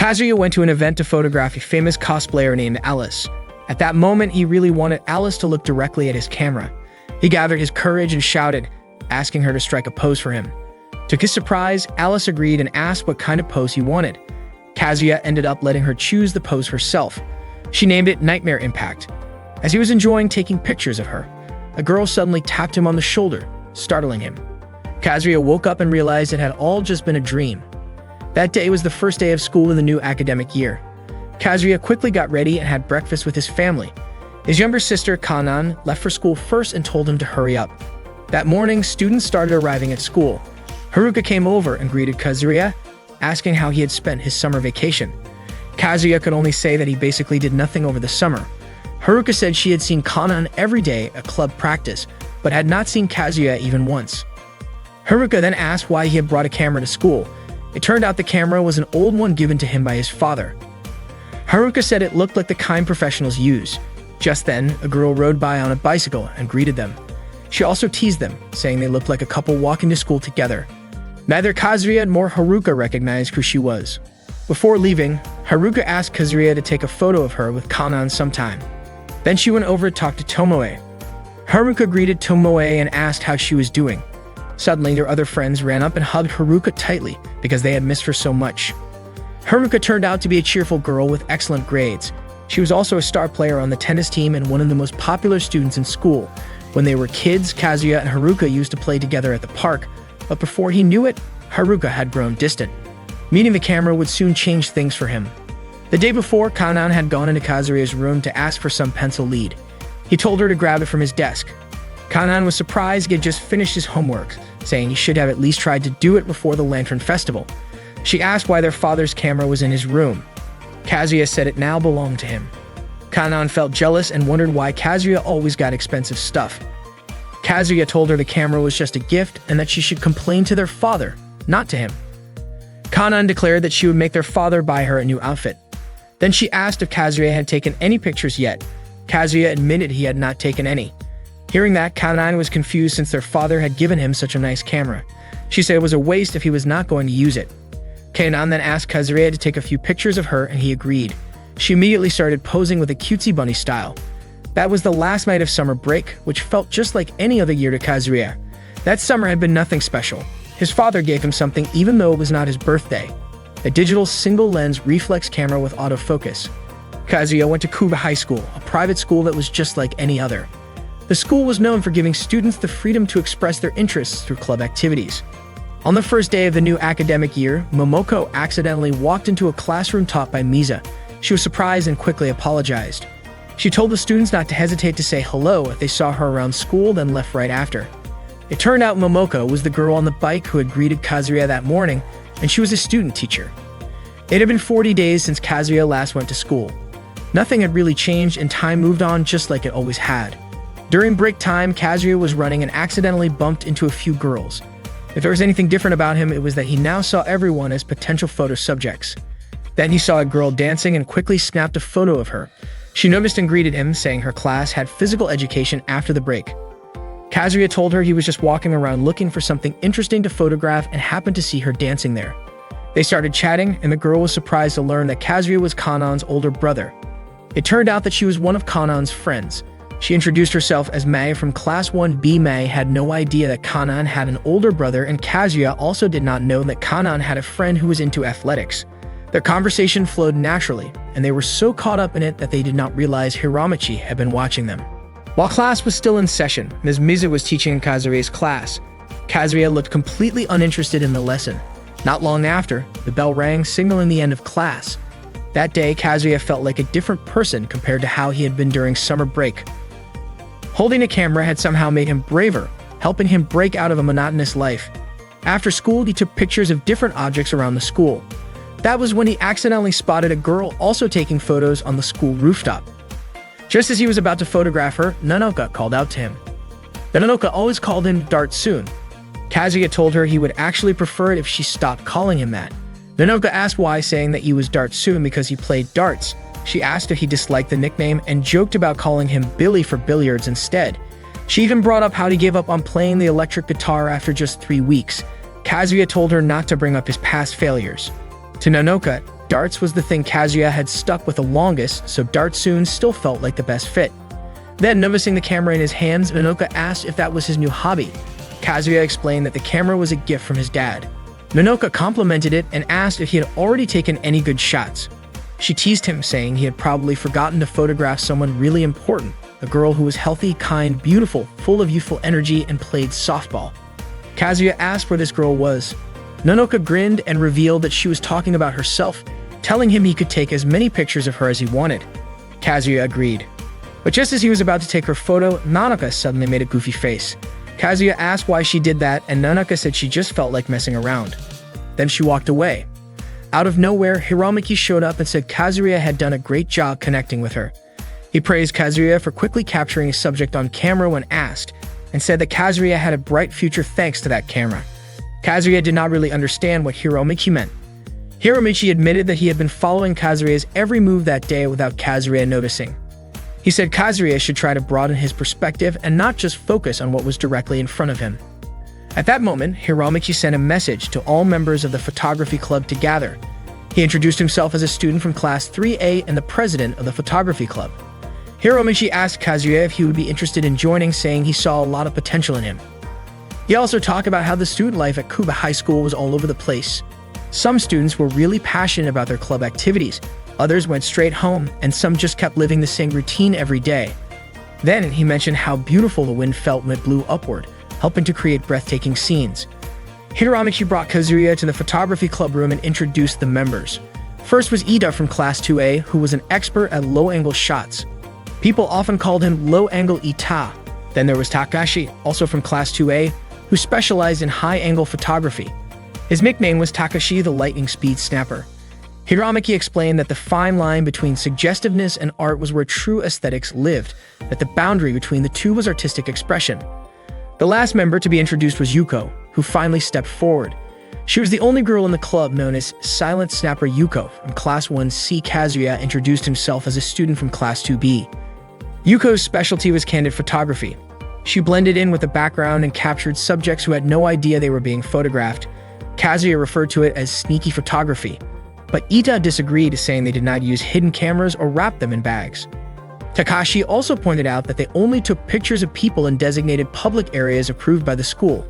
Kazuya went to an event to photograph a famous cosplayer named Alice. At that moment, he really wanted Alice to look directly at his camera. He gathered his courage and shouted, asking her to strike a pose for him. To his surprise, Alice agreed and asked what kind of pose he wanted. Kazuya ended up letting her choose the pose herself. She named it Nightmare Impact. As he was enjoying taking pictures of her, a girl suddenly tapped him on the shoulder, startling him. Kazuya woke up and realized it had all just been a dream. That day was the first day of school in the new academic year. Kazuya quickly got ready and had breakfast with his family. His younger sister, Kanan, left for school first and told him to hurry up. That morning, students started arriving at school. Haruka came over and greeted Kazuya, asking how he had spent his summer vacation. Kazuya could only say that he basically did nothing over the summer. Haruka said she had seen Kanan every day at club practice, but had not seen Kazuya even once. Haruka then asked why he had brought a camera to school. It turned out the camera was an old one given to him by his father. Haruka said it looked like the kind professionals use. Just then, a girl rode by on a bicycle and greeted them. She also teased them, saying they looked like a couple walking to school together. Neither Kazuya nor Haruka recognized who she was. Before leaving, Haruka asked Kazuya to take a photo of her with Kanan sometime. Then she went over to talk to Tomoe. Haruka greeted Tomoe and asked how she was doing. Suddenly, their other friends ran up and hugged Haruka tightly because they had missed her so much. Haruka turned out to be a cheerful girl with excellent grades. She was also a star player on the tennis team and one of the most popular students in school. When they were kids, Kazuya and Haruka used to play together at the park, but before he knew it, Haruka had grown distant. Meeting the camera would soon change things for him. The day before, Kanan had gone into Kazuya's room to ask for some pencil lead. He told her to grab it from his desk. Kanan was surprised he had just finished his homework, saying he should have at least tried to do it before the Lantern Festival. She asked why their father's camera was in his room. Kazuya said it now belonged to him. Kanan felt jealous and wondered why Kazuya always got expensive stuff. Kazuya told her the camera was just a gift and that she should complain to their father, not to him. Kanan declared that she would make their father buy her a new outfit. Then she asked if Kazuya had taken any pictures yet. Kazuya admitted he had not taken any. Hearing that, Kanan was confused since their father had given him such a nice camera. She said it was a waste if he was not going to use it. Kanan then asked Kazuya to take a few pictures of her and he agreed. She immediately started posing with a cutesy bunny style. That was the last night of summer break, which felt just like any other year to Kazuya. That summer had been nothing special. His father gave him something even though it was not his birthday. A digital single-lens reflex camera with autofocus. Kazuya went to Kuba High School, a private school that was just like any other. The school was known for giving students the freedom to express their interests through club activities. On the first day of the new academic year, Momoko accidentally walked into a classroom taught by Misa. She was surprised and quickly apologized. She told the students not to hesitate to say hello if they saw her around school, then left right after. It turned out Momoko was the girl on the bike who had greeted Kazuya that morning, and she was a student teacher. It had been 40 days since Kazuya last went to school. Nothing had really changed and time moved on just like it always had. During break time, Kazuya was running and accidentally bumped into a few girls. If there was anything different about him, it was that he now saw everyone as potential photo subjects. Then he saw a girl dancing and quickly snapped a photo of her. She noticed and greeted him, saying her class had physical education after the break. Kazuya told her he was just walking around looking for something interesting to photograph and happened to see her dancing there. They started chatting, and the girl was surprised to learn that Kazuya was Kanan's older brother. It turned out that she was one of Kanan's friends. She introduced herself as Mei from Class 1B. Mei had no idea that Kanan had an older brother, and Kazuya also did not know that Kanan had a friend who was into athletics. Their conversation flowed naturally, and they were so caught up in it that they did not realize Hiramachi had been watching them. While class was still in session, Ms. Mizu was teaching in Kazuya's class. Kazuya looked completely uninterested in the lesson. Not long after, the bell rang, signaling the end of class. That day, Kazuya felt like a different person compared to how he had been during summer break. Holding a camera had somehow made him braver, helping him break out of a monotonous life. After school, he took pictures of different objects around the school. That was when he accidentally spotted a girl also taking photos on the school rooftop. Just as he was about to photograph her, Nanoka called out to him. Nanoka always called him Dart-sun. Kazuya told her he would actually prefer it if she stopped calling him that. Nanoka asked why, saying that he was Dart-sun because he played darts. She asked if he disliked the nickname and joked about calling him Billy for billiards instead. She even brought up how he gave up on playing the electric guitar after just 3 weeks. Kazuya told her not to bring up his past failures. To Nanoka, Darts was the thing Kazuya had stuck with the longest, so darts soon still felt like the best fit. Then, noticing the camera in his hands, Minoka asked if that was his new hobby. Kazuya explained that the camera was a gift from his dad. Minoka complimented it and asked if he had already taken any good shots. She teased him, saying he had probably forgotten to photograph someone really important, a girl who was healthy, kind, beautiful, full of youthful energy, and played softball. Kazuya asked where this girl was. Minoka grinned and revealed that she was talking about herself, telling him he could take as many pictures of her as he wanted. Kazuya agreed. But just as he was about to take her photo, Nanaka suddenly made a goofy face. Kazuya asked why she did that, and Nanaka said she just felt like messing around. Then she walked away. Out of nowhere, Hiramaki showed up and said Kazuya had done a great job connecting with her. He praised Kazuya for quickly capturing his subject on camera when asked, and said that Kazuya had a bright future thanks to that camera. Kazuya did not really understand what Hiramaki meant. Hiramaki admitted that he had been following Kazuya's every move that day without Kazuya noticing. He said Kazuya should try to broaden his perspective and not just focus on what was directly in front of him. At that moment, Hiramaki sent a message to all members of the photography club to gather. He introduced himself as a student from Class 3A and the president of the photography club. Hiramaki asked Kazuya if he would be interested in joining, saying he saw a lot of potential in him. He also talked about how the student life at Kuba High School was all over the place. Some students were really passionate about their club activities, others went straight home, and some just kept living the same routine every day. Then he mentioned how beautiful the wind felt when it blew upward, helping to create breathtaking scenes. Hiramaki brought Kazuya to the photography club room and introduced the members. First was Ida from Class 2A, who was an expert at low-angle shots. People often called him Low-Angle Ita. Then there was Takashi, also from Class 2A, who specialized in high-angle photography. His nickname was Takashi the Lightning Speed Snapper. Hiramaki explained that the fine line between suggestiveness and art was where true aesthetics lived, that the boundary between the two was artistic expression. The last member to be introduced was Yuko, who finally stepped forward. She was the only girl in the club known as Silent Snapper Yuko from Class 1C. Kazuya introduced himself as a student from Class 2B. Yuko's specialty was candid photography. She blended in with the background and captured subjects who had no idea they were being photographed. Kazuya referred to it as sneaky photography, but Ita disagreed, saying they did not use hidden cameras or wrap them in bags. Takashi also pointed out that they only took pictures of people in designated public areas approved by the school.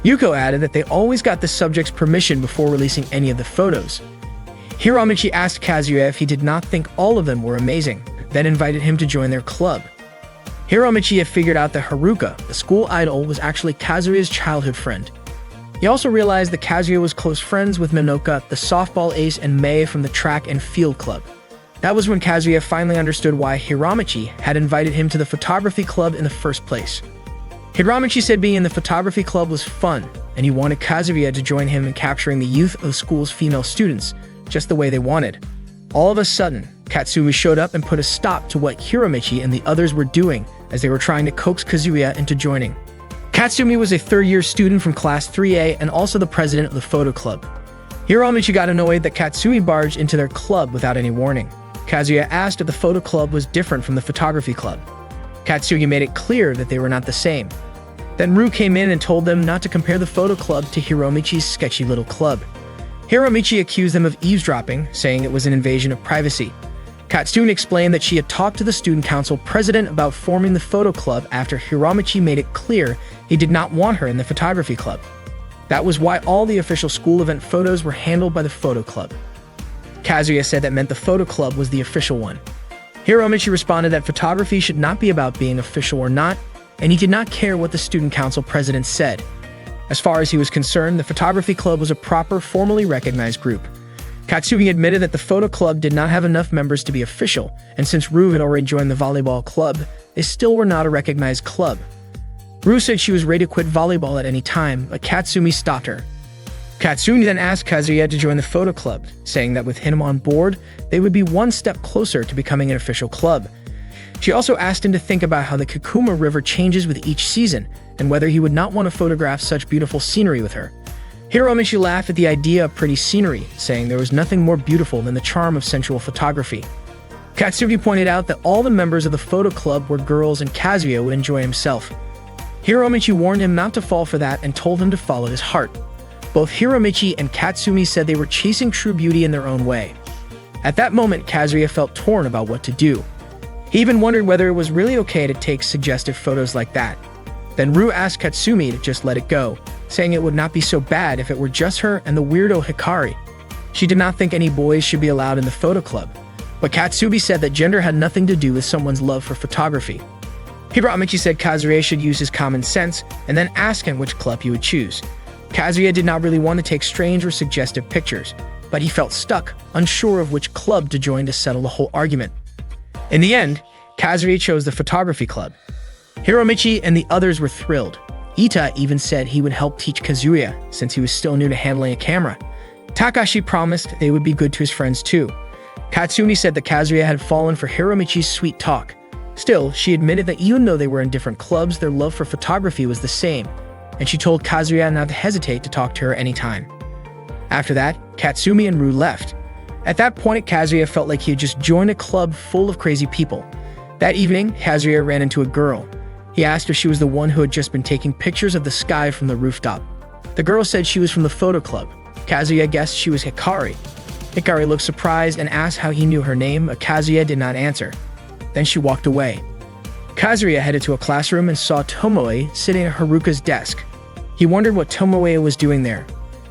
Yuko added that they always got the subject's permission before releasing any of the photos. Hiramaki asked Kazuya if he did not think all of them were amazing, then invited him to join their club. Hiramaki had figured out that Haruka, the school idol, was actually Kazuya's childhood friend. He also realized that Kazuya was close friends with Minoka, the softball ace, and Mei from the track and field club. That was when Kazuya finally understood why Hiramaki had invited him to the photography club in the first place. Hiramaki said being in the photography club was fun, and he wanted Kazuya to join him in capturing the youth of the school's female students, just the way they wanted. All of a sudden, Katsumi showed up and put a stop to what Hiramaki and the others were doing as they were trying to coax Kazuya into joining. Katsumi was a third-year student from Class 3A and also the president of the photo club. Hiramaki got annoyed that Katsumi barged into their club without any warning. Kazuya asked if the photo club was different from the photography club. Katsugi made it clear that they were not the same. Then Ru came in and told them not to compare the photo club to Hiramichi's sketchy little club. Hiramichi accused them of eavesdropping, saying it was an invasion of privacy. Katsumi explained that she had talked to the student council president about forming the photo club after Hiramichi made it clear he did not want her in the photography club. That was why all the official school event photos were handled by the photo club. Kazuya said that meant the photo club was the official one. Hiramaki responded that photography should not be about being official or not, and he did not care what the student council president said. As far as he was concerned, the photography club was a proper, formally recognized group. Katsugi admitted that the photo club did not have enough members to be official, and since Ru had already joined the volleyball club, they still were not a recognized club. Ru said she was ready to quit volleyball at any time, but Katsumi stopped her. Katsumi then asked Kazuya to join the photo club, saying that with him on board, they would be one step closer to becoming an official club. She also asked him to think about how the Kakuma River changes with each season, and whether he would not want to photograph such beautiful scenery with her. Hiramaki laughed at the idea of pretty scenery, saying there was nothing more beautiful than the charm of sensual photography. Katsugi pointed out that all the members of the photo club were girls and Kazuya would enjoy himself. Hiramaki warned him not to fall for that and told him to follow his heart. Both Hiromichi and Katsumi said they were chasing true beauty in their own way. At that moment, Kazuya felt torn about what to do. He even wondered whether it was really okay to take suggestive photos like that. Then Rue asked Katsumi to just let it go, saying it would not be so bad if it were just her and the weirdo Hikari. She did not think any boys should be allowed in the photo club, but Katsumi said that gender had nothing to do with someone's love for photography. Hiromichi said Kazuya should use his common sense and then ask him which club he would choose. Kazuya did not really want to take strange or suggestive pictures, but he felt stuck, unsure of which club to join to settle the whole argument. In the end, Kazuya chose the photography club. Hiromichi and the others were thrilled. Ita even said he would help teach Kazuya since he was still new to handling a camera. Takashi promised they would be good to his friends too. Katsumi said that Kazuya had fallen for Hiromichi's sweet talk. Still, she admitted that even though they were in different clubs, their love for photography was the same, and she told Kazuya not to hesitate to talk to her anytime. After that, Katsumi and Rue left. At that point, Kazuya felt like he had just joined a club full of crazy people. That evening, Kazuya ran into a girl. He asked if she was the one who had just been taking pictures of the sky from the rooftop. The girl said she was from the photo club. Kazuya guessed she was Hikari. Hikari looked surprised and asked how he knew her name, but Kazuya did not answer. Then she walked away. Kazuya headed to a classroom and saw Tomoe sitting at Haruka's desk. He wondered what Tomoe was doing there.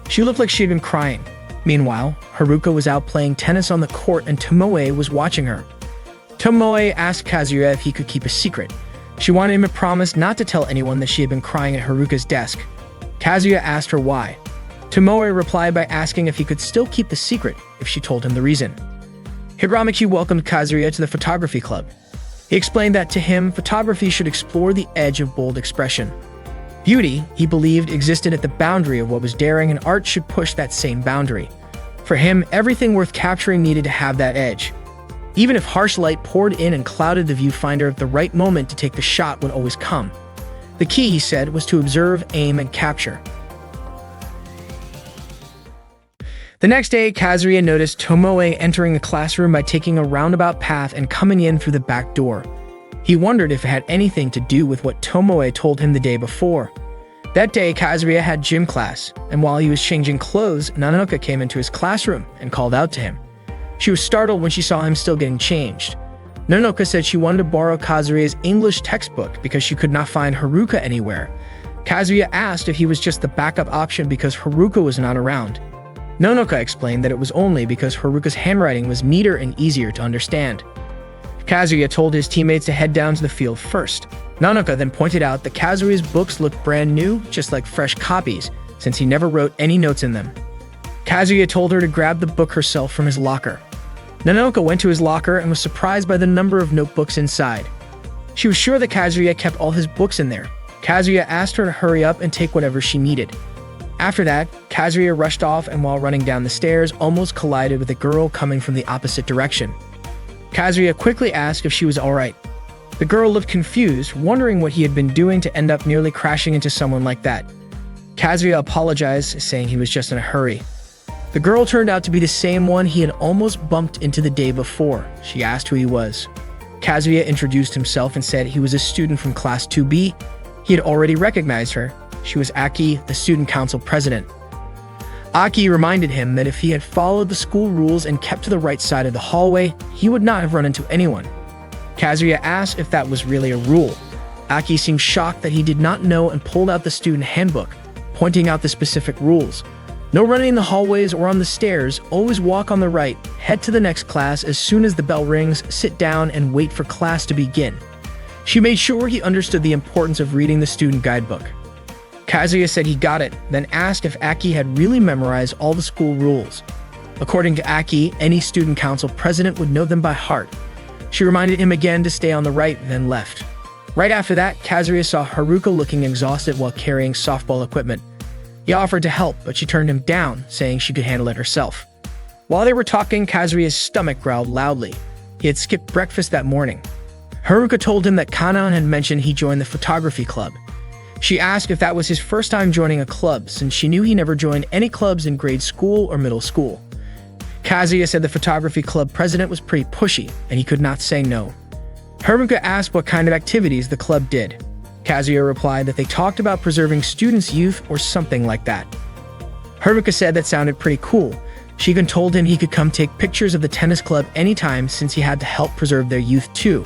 She looked like she had been crying. Meanwhile, Haruka was out playing tennis on the court and Tomoe was watching her. Tomoe asked Kazuya if he could keep a secret. She wanted him to promise not to tell anyone that she had been crying at Haruka's desk. Kazuya asked her why. Tomoe replied by asking if he could still keep the secret if she told him the reason. Hiromichi welcomed Kazuya to the photography club. He explained that to him, photography should explore the edge of bold expression. Beauty, he believed, existed at the boundary of what was daring, and art should push that same boundary. For him, everything worth capturing needed to have that edge. Even if harsh light poured in and clouded the viewfinder, the right moment to take the shot would always come. The key, he said, was to observe, aim, and capture. The next day, Kazuya noticed Tomoe entering the classroom by taking a roundabout path and coming in through the back door. He wondered if it had anything to do with what Tomoe told him the day before. That day, Kazuya had gym class, and while he was changing clothes, Nanoka came into his classroom and called out to him. She was startled when she saw him still getting changed. Nanoka said she wanted to borrow Kazuya's English textbook because she could not find Haruka anywhere. Kazuya asked if he was just the backup option because Haruka was not around. Nanoka explained that it was only because Haruka's handwriting was neater and easier to understand. Kazuya told his teammates to head down to the field first. Nanoka then pointed out that Kazuya's books looked brand new, just like fresh copies, since he never wrote any notes in them. Kazuya told her to grab the book herself from his locker. Nanoka went to his locker and was surprised by the number of notebooks inside. She was sure that Kazuya kept all his books in there. Kazuya asked her to hurry up and take whatever she needed. After that, Kazuya rushed off and while running down the stairs, almost collided with a girl coming from the opposite direction. Kazuya quickly asked if she was alright. The girl looked confused, wondering what he had been doing to end up nearly crashing into someone like that. Kazuya apologized, saying he was just in a hurry. The girl turned out to be the same one he had almost bumped into the day before. She asked who he was. Kazuya introduced himself and said he was a student from Class 2B. He had already recognized her. She was Aki, the student council president. Aki reminded him that if he had followed the school rules and kept to the right side of the hallway, he would not have run into anyone. Kazuya asked if that was really a rule. Aki seemed shocked that he did not know and pulled out the student handbook, pointing out the specific rules. No running in the hallways or on the stairs, always walk on the right, head to the next class as soon as the bell rings, sit down and wait for class to begin. She made sure he understood the importance of reading the student guidebook. Kazuya said he got it, then asked if Aki had really memorized all the school rules. According to Aki, any student council president would know them by heart. She reminded him again to stay on the right, then left. Right after that, Kazuya saw Haruka looking exhausted while carrying softball equipment. He offered to help, but she turned him down, saying she could handle it herself. While they were talking, Kazuya's stomach growled loudly. He had skipped breakfast that morning. Haruka told him that Kanan had mentioned he joined the photography club. She asked if that was his first time joining a club, since she knew he never joined any clubs in grade school or middle school. Kazuya said the photography club president was pretty pushy, and he could not say no. Haruka asked what kind of activities the club did. Kazuya replied that they talked about preserving students' youth or something like that. Haruka said that sounded pretty cool. She even told him he could come take pictures of the tennis club anytime since he had to help preserve their youth too.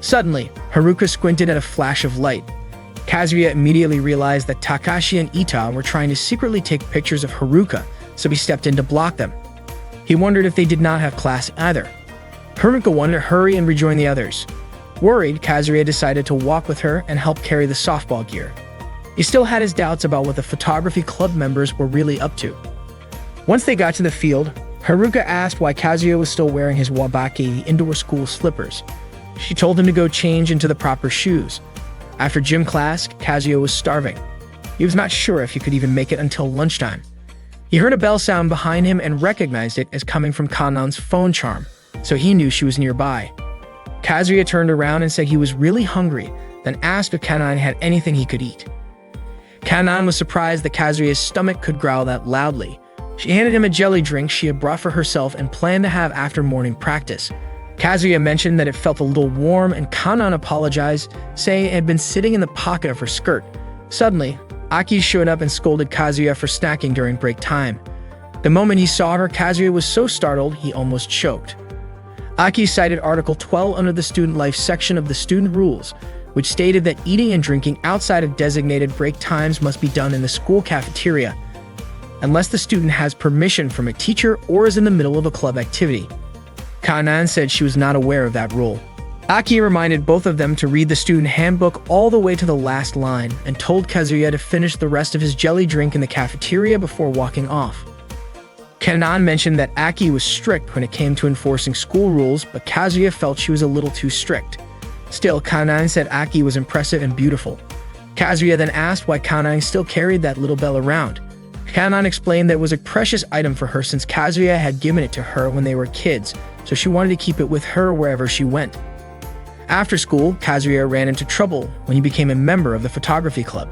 Suddenly, Haruka squinted at a flash of light. Kazuya immediately realized that Takashi and Ita were trying to secretly take pictures of Haruka, so he stepped in to block them. He wondered if they did not have class either. Haruka wanted to hurry and rejoin the others. Worried, Kazuya decided to walk with her and help carry the softball gear. He still had his doubts about what the photography club members were really up to. Once they got to the field, Haruka asked why Kazuya was still wearing his wabaki, the indoor school slippers. She told him to go change into the proper shoes. After gym class, Kazuya was starving. He was not sure if he could even make it until lunchtime. He heard a bell sound behind him and recognized it as coming from Kanan's phone charm, so he knew she was nearby. Kazuya turned around and said he was really hungry, then asked if Kanan had anything he could eat. Kanan was surprised that Kazuya's stomach could growl that loudly. She handed him a jelly drink she had brought for herself and planned to have after morning practice. Kazuya mentioned that it felt a little warm, and Kanan apologized, saying it had been sitting in the pocket of her skirt. Suddenly, Aki showed up and scolded Kazuya for snacking during break time. The moment he saw her, Kazuya was so startled he almost choked. Aki cited Article 12 under the Student Life section of the Student Rules, which stated that eating and drinking outside of designated break times must be done in the school cafeteria, unless the student has permission from a teacher or is in the middle of a club activity. Kanan said she was not aware of that rule. Aki reminded both of them to read the student handbook all the way to the last line and told Kazuya to finish the rest of his jelly drink in the cafeteria before walking off. Kanan mentioned that Aki was strict when it came to enforcing school rules, but Kazuya felt she was a little too strict. Still, Kanan said Aki was impressive and beautiful. Kazuya then asked why Kanan still carried that little bell around. Kanan explained that it was a precious item for her since Kazuya had given it to her when they were kids, so she wanted to keep it with her wherever she went. After school, Kazuya ran into trouble when he became a member of the photography club.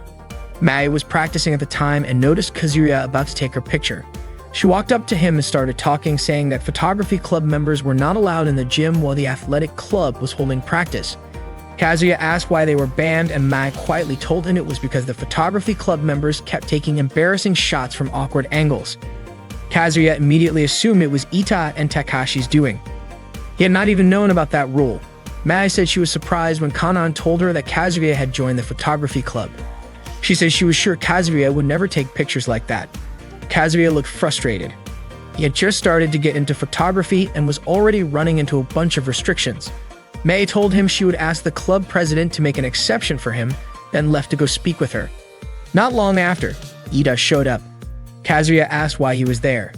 Mai was practicing at the time and noticed Kazuya about to take her picture. She walked up to him and started talking, saying that photography club members were not allowed in the gym while the athletic club was holding practice. Kazuya asked why they were banned, and Mai quietly told him it was because the photography club members kept taking embarrassing shots from awkward angles. Kazuya immediately assumed it was Ita and Takashi's doing. He had not even known about that rule. Mai said she was surprised when Kanan told her that Kazuya had joined the photography club. She said she was sure Kazuya would never take pictures like that. Kazuya looked frustrated. He had just started to get into photography and was already running into a bunch of restrictions. Mai told him she would ask the club president to make an exception for him, then left to go speak with her. Not long after, Ida showed up. Kazuya asked why he was there.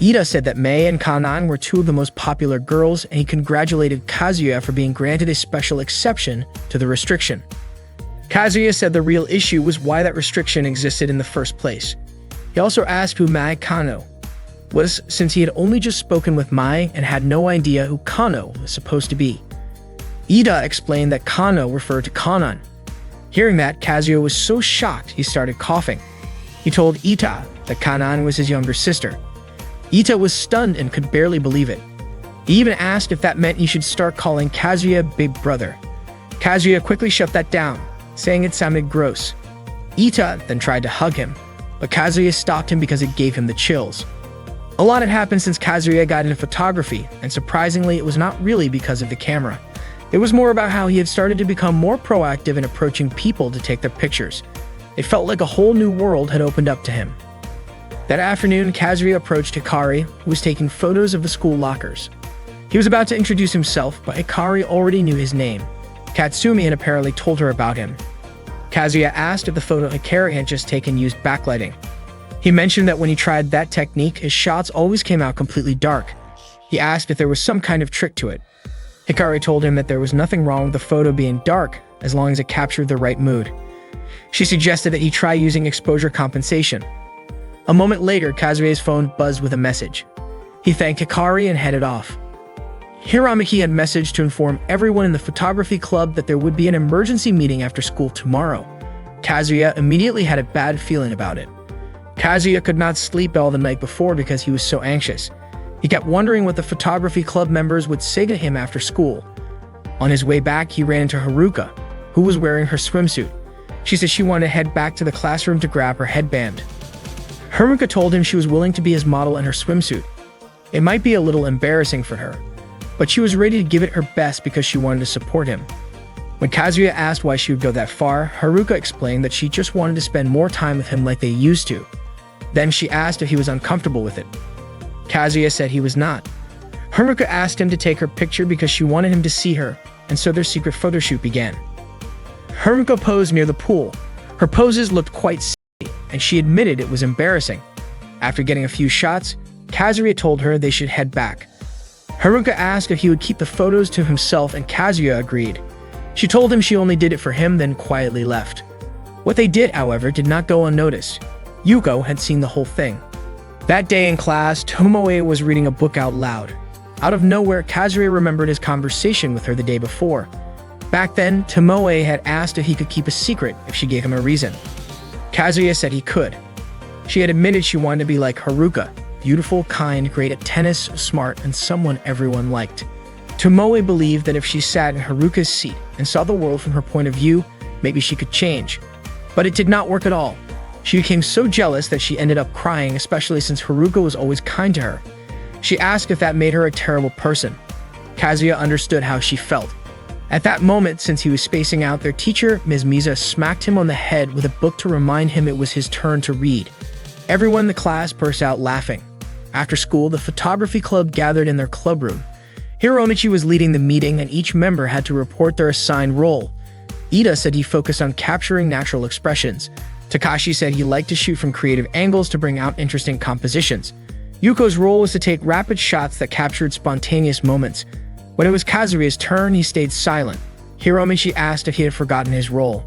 Ida said that Mai and Kanan were two of the most popular girls, and he congratulated Kazuya for being granted a special exception to the restriction. Kazuya said the real issue was why that restriction existed in the first place. He also asked who Mai Kano was, since he had only just spoken with Mai and had no idea who Kano was supposed to be. Ida explained that Kano referred to Kanan. Hearing that, Kazuya was so shocked he started coughing. He told Ita that Kanan was his younger sister. Ita was stunned and could barely believe it. He even asked if that meant he should start calling Kazuya Big Brother. Kazuya quickly shut that down, saying it sounded gross. Ita then tried to hug him, but Kazuya stopped him because it gave him the chills. A lot had happened since Kazuya got into photography, and surprisingly, it was not really because of the camera. It was more about how he had started to become more proactive in approaching people to take their pictures. It felt like a whole new world had opened up to him. That afternoon, Kazuya approached Hikari, who was taking photos of the school lockers. He was about to introduce himself, but Hikari already knew his name. Katsumi had apparently told her about him. Kazuya asked if the photo Hikari had just taken used backlighting. He mentioned that when he tried that technique, his shots always came out completely dark. He asked if there was some kind of trick to it. Hikari told him that there was nothing wrong with the photo being dark as long as it captured the right mood. She suggested that he try using exposure compensation. A moment later, Kazuya's phone buzzed with a message. He thanked Hikari and headed off. Hiramaki had messaged to inform everyone in the photography club that there would be an emergency meeting after school tomorrow. Kazuya immediately had a bad feeling about it. Kazuya could not sleep all the night before because he was so anxious. He kept wondering what the photography club members would say to him after school. On his way back, he ran into Haruka, who was wearing her swimsuit. She said she wanted to head back to the classroom to grab her headband. Haruka told him she was willing to be his model in her swimsuit. It might be a little embarrassing for her, but she was ready to give it her best because she wanted to support him. When Kazuya asked why she would go that far, Haruka explained that she just wanted to spend more time with him like they used to. Then she asked if he was uncomfortable with it. Kazuya said he was not. Haruka asked him to take her picture because she wanted him to see her, and so their secret photo shoot began. Haruka posed near the pool. Her poses looked quite silly, and she admitted it was embarrassing. After getting a few shots, Kazuya told her they should head back. Haruka asked if he would keep the photos to himself, and Kazuya agreed. She told him she only did it for him, then quietly left. What they did, however, did not go unnoticed. Yuko had seen the whole thing. That day in class, Tomoe was reading a book out loud. Out of nowhere, Kazuya remembered his conversation with her the day before. Back then, Tomoe had asked if he could keep a secret if she gave him a reason. Kazuya said he could. She had admitted she wanted to be like Haruka, beautiful, kind, great at tennis, smart, and someone everyone liked. Tomoe believed that if she sat in Haruka's seat and saw the world from her point of view, maybe she could change. But it did not work at all. She became so jealous that she ended up crying, especially since Haruka was always kind to her. She asked if that made her a terrible person. Kazuya understood how she felt. At that moment, since he was spacing out, their teacher, Ms. Miza, smacked him on the head with a book to remind him it was his turn to read. Everyone in the class burst out laughing. After school, the photography club gathered in their club room. Hiromichi was leading the meeting, and each member had to report their assigned role. Ida said he focused on capturing natural expressions. Takashi said he liked to shoot from creative angles to bring out interesting compositions. Yuko's role was to take rapid shots that captured spontaneous moments. When it was Kazuya's turn, he stayed silent. Hiromichi asked if he had forgotten his role.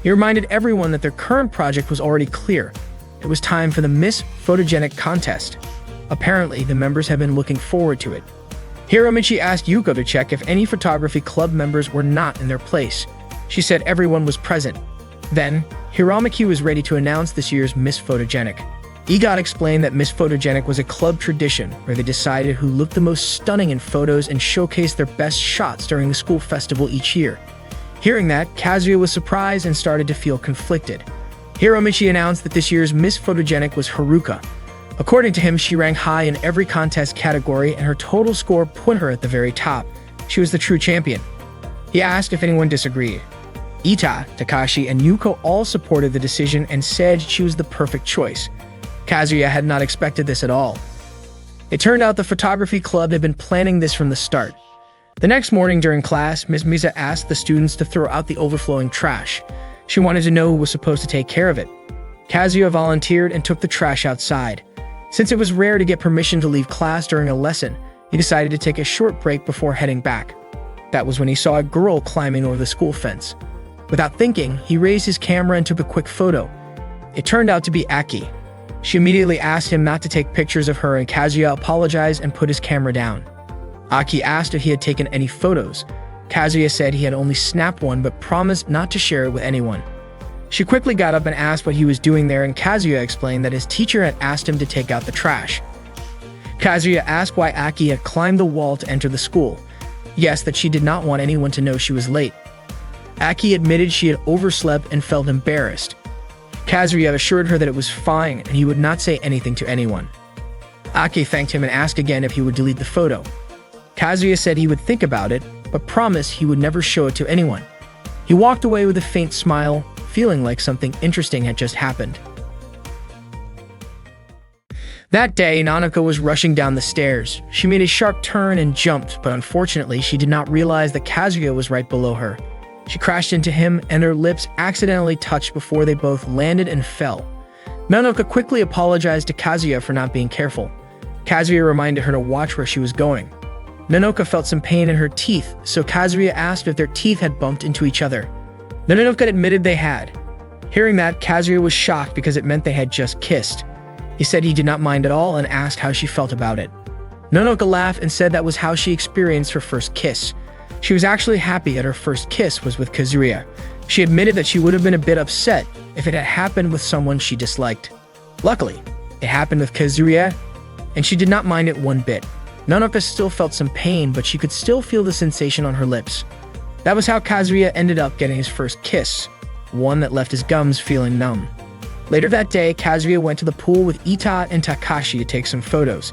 He reminded everyone that their current project was already clear. It was time for the Miss Photogenic contest. Apparently, the members had been looking forward to it. Hiromichi asked Yuko to check if any photography club members were not in their place. She said everyone was present. Then, Hiromichi was ready to announce this year's Miss Photogenic. EGOT explained that Miss Photogenic was a club tradition where they decided who looked the most stunning in photos and showcased their best shots during the school festival each year. Hearing that, Kazuya was surprised and started to feel conflicted. Hiromichi announced that this year's Miss Photogenic was Haruka. According to him, she ranked high in every contest category, and her total score put her at the very top. She was the true champion. He asked if anyone disagreed. Ita, Takashi, and Yuko all supported the decision and said she was the perfect choice. Kazuya had not expected this at all. It turned out the photography club had been planning this from the start. The next morning during class, Ms. Miza asked the students to throw out the overflowing trash. She wanted to know who was supposed to take care of it. Kazuya volunteered and took the trash outside. Since it was rare to get permission to leave class during a lesson, he decided to take a short break before heading back. That was when he saw a girl climbing over the school fence. Without thinking, he raised his camera and took a quick photo. It turned out to be Aki. She immediately asked him not to take pictures of her, and Kazuya apologized and put his camera down. Aki asked if he had taken any photos. Kazuya said he had only snapped one but promised not to share it with anyone. She quickly got up and asked what he was doing there, and Kazuya explained that his teacher had asked him to take out the trash. Kazuya asked why Aki had climbed the wall to enter the school. Yes, that she did not want anyone to know she was late. Aki admitted she had overslept and felt embarrassed. Kazuya assured her that it was fine and he would not say anything to anyone. Aki thanked him and asked again if he would delete the photo. Kazuya said he would think about it, but promised he would never show it to anyone. He walked away with a faint smile, feeling like something interesting had just happened. That day, Nanako was rushing down the stairs. She made a sharp turn and jumped, but unfortunately, she did not realize that Kazuya was right below her. She crashed into him, and her lips accidentally touched before they both landed and fell. Nanako quickly apologized to Kazuya for not being careful. Kazuya reminded her to watch where she was going. Nanoka felt some pain in her teeth, so Kazuya asked if their teeth had bumped into each other. Nanoka admitted they had. Hearing that, Kazuya was shocked because it meant they had just kissed. He said he did not mind at all and asked how she felt about it. Nanoka laughed and said that was how she experienced her first kiss. She was actually happy that her first kiss was with Kazuya. She admitted that she would have been a bit upset if it had happened with someone she disliked. Luckily, it happened with Kazuya, and she did not mind it one bit. Nanoka still felt some pain, but she could still feel the sensation on her lips. That was how Kazuya ended up getting his first kiss, one that left his gums feeling numb. Later that day, Kazuya went to the pool with Ita and Takashi to take some photos.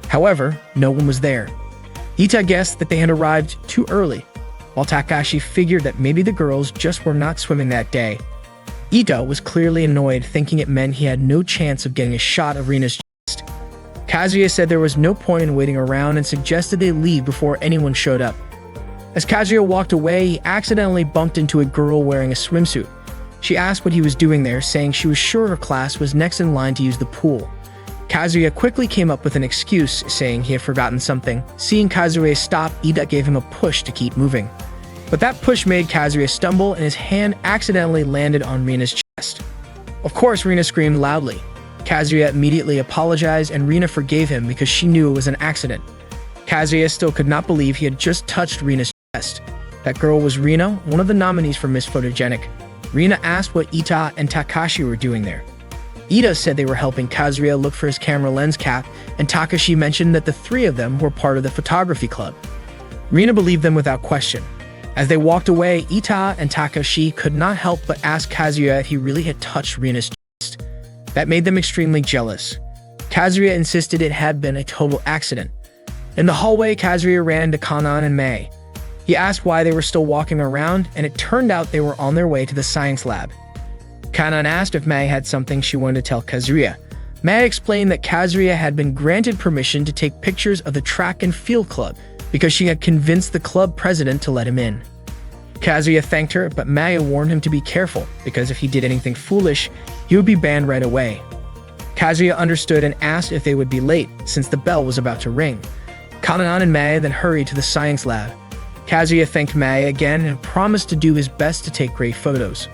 However, no one was there. Ita guessed that they had arrived too early, while Takashi figured that maybe the girls just were not swimming that day. Ita was clearly annoyed, thinking it meant he had no chance of getting a shot of Rina's chest. Kazuya said there was no point in waiting around and suggested they leave before anyone showed up. As Kazuya walked away, he accidentally bumped into a girl wearing a swimsuit. She asked what he was doing there, saying she was sure her class was next in line to use the pool. Kazuya quickly came up with an excuse, saying he had forgotten something. Seeing Kazuya stop, Ida gave him a push to keep moving. But that push made Kazuya stumble and his hand accidentally landed on Rina's chest. Of course, Rina screamed loudly. Kazuya immediately apologized and Rina forgave him because she knew it was an accident. Kazuya still could not believe he had just touched Rina's chest. That girl was Rina, one of the nominees for Miss Photogenic. Rina asked what Ita and Takashi were doing there. Ida said they were helping Kazuya look for his camera lens cap, and Takashi mentioned that the three of them were part of the photography club. Rina believed them without question. As they walked away, Ita and Takashi could not help but ask Kazuya if he really had touched Rina's chest. That made them extremely jealous. Kazuya insisted it had been a total accident. In the hallway, Kazuya ran into Kanan and Mei. He asked why they were still walking around, and it turned out they were on their way to the science lab. Kanan asked if Mei had something she wanted to tell Kazuya. Mei explained that Kazuya had been granted permission to take pictures of the track and field club because she had convinced the club president to let him in. Kazuya thanked her, but Mei warned him to be careful because if he did anything foolish, he would be banned right away. Kazuya understood and asked if they would be late since the bell was about to ring. Kanan and Mei then hurried to the science lab. Kazuya thanked Mei again and promised to do his best to take great photos.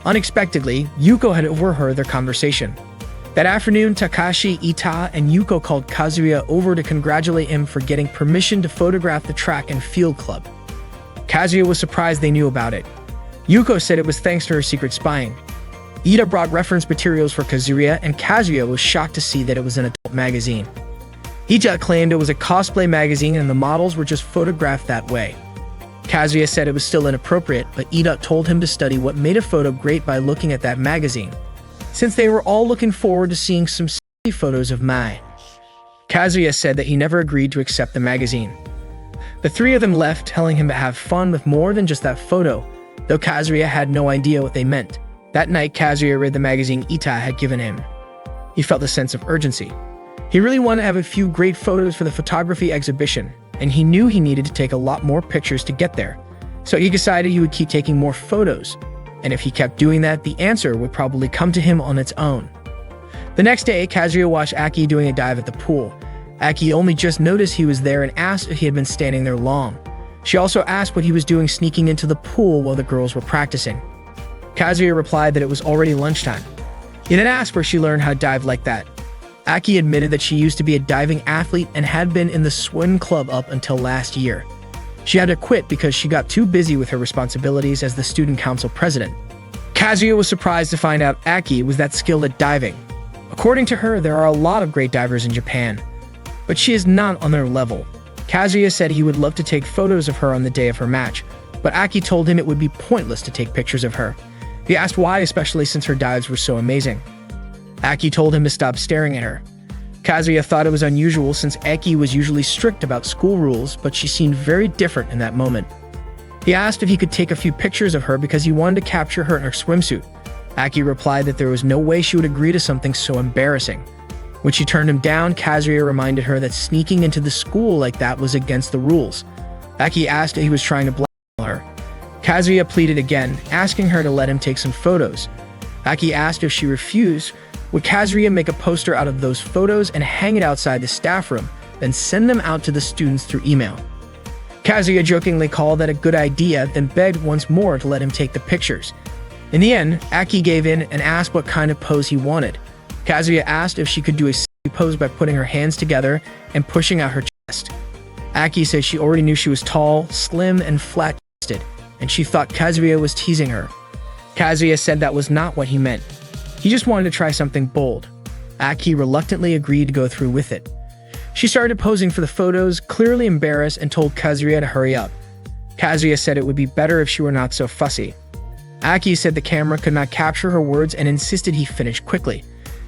Unexpectedly, Yuko had overheard their conversation. That afternoon, Takashi, Ita, and Yuko called Kazuya over to congratulate him for getting permission to photograph the track and field club. Kazuya was surprised they knew about it. Yuko said it was thanks to her secret spying. Ida brought reference materials for Kazuya, and Kazuya was shocked to see that it was an adult magazine. Ita claimed it was a cosplay magazine and the models were just photographed that way. Kazuya said it was still inappropriate, but Ida told him to study what made a photo great by looking at that magazine, since they were all looking forward to seeing some silly photos of Mai. Kazuya said that he never agreed to accept the magazine. The three of them left, telling him to have fun with more than just that photo, though Kazuya had no idea what they meant. That night, Kazuya read the magazine Ita had given him. He felt a sense of urgency. He really wanted to have a few great photos for the photography exhibition, and he knew he needed to take a lot more pictures to get there. So he decided he would keep taking more photos, and if he kept doing that, the answer would probably come to him on its own. The next day, Kazuya watched Aki doing a dive at the pool. Aki only just noticed he was there and asked if he had been standing there long. She also asked what he was doing sneaking into the pool while the girls were practicing. Kazuya replied that it was already lunchtime. He then asked where she learned how to dive like that. Aki admitted that she used to be a diving athlete and had been in the swim club up until last year. She had to quit because she got too busy with her responsibilities as the student council president. Kazuya was surprised to find out Aki was that skilled at diving. According to her, there are a lot of great divers in Japan, but she is not on their level. Kazuya said he would love to take photos of her on the day of her match, but Aki told him it would be pointless to take pictures of her. He asked why, especially since her dives were so amazing. Aki told him to stop staring at her. Kazuya thought it was unusual since Aki was usually strict about school rules, but she seemed very different in that moment. He asked if he could take a few pictures of her because he wanted to capture her in her swimsuit. Aki replied that there was no way she would agree to something so embarrassing. When she turned him down, Kazuya reminded her that sneaking into the school like that was against the rules. Aki asked if he was trying to blackmail her. Kazuya pleaded again, asking her to let him take some photos. Aki asked if she refused, would Kazuya make a poster out of those photos and hang it outside the staff room, then send them out to the students through email. Kazuya jokingly called that a good idea, then begged once more to let him take the pictures. In the end, Aki gave in and asked what kind of pose he wanted. Kazuya asked if she could do a silly pose by putting her hands together and pushing out her chest. Aki said she already knew she was tall, slim, and flat-chested, and she thought Kazuya was teasing her. Kazuya said that was not what he meant. He just wanted to try something bold. Aki reluctantly agreed to go through with it. She started posing for the photos, clearly embarrassed, and told Kazuya to hurry up. Kazuya said it would be better if she were not so fussy. Aki said the camera could not capture her words and insisted he finish quickly.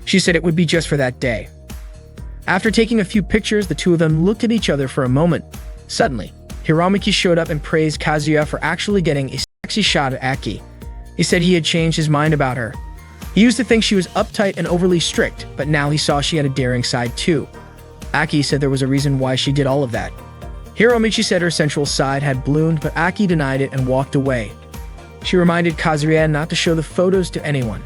She said it would be just for that day. After taking a few pictures, the two of them looked at each other for a moment. Suddenly, Hiramaki showed up and praised Kazuya for actually getting a sexy shot at Aki. He said he had changed his mind about her. He used to think she was uptight and overly strict, but now he saw she had a daring side too. Aki said there was a reason why she did all of that. Hiromichi said her sensual side had bloomed, but Aki denied it and walked away. She reminded Kazuya not to show the photos to anyone.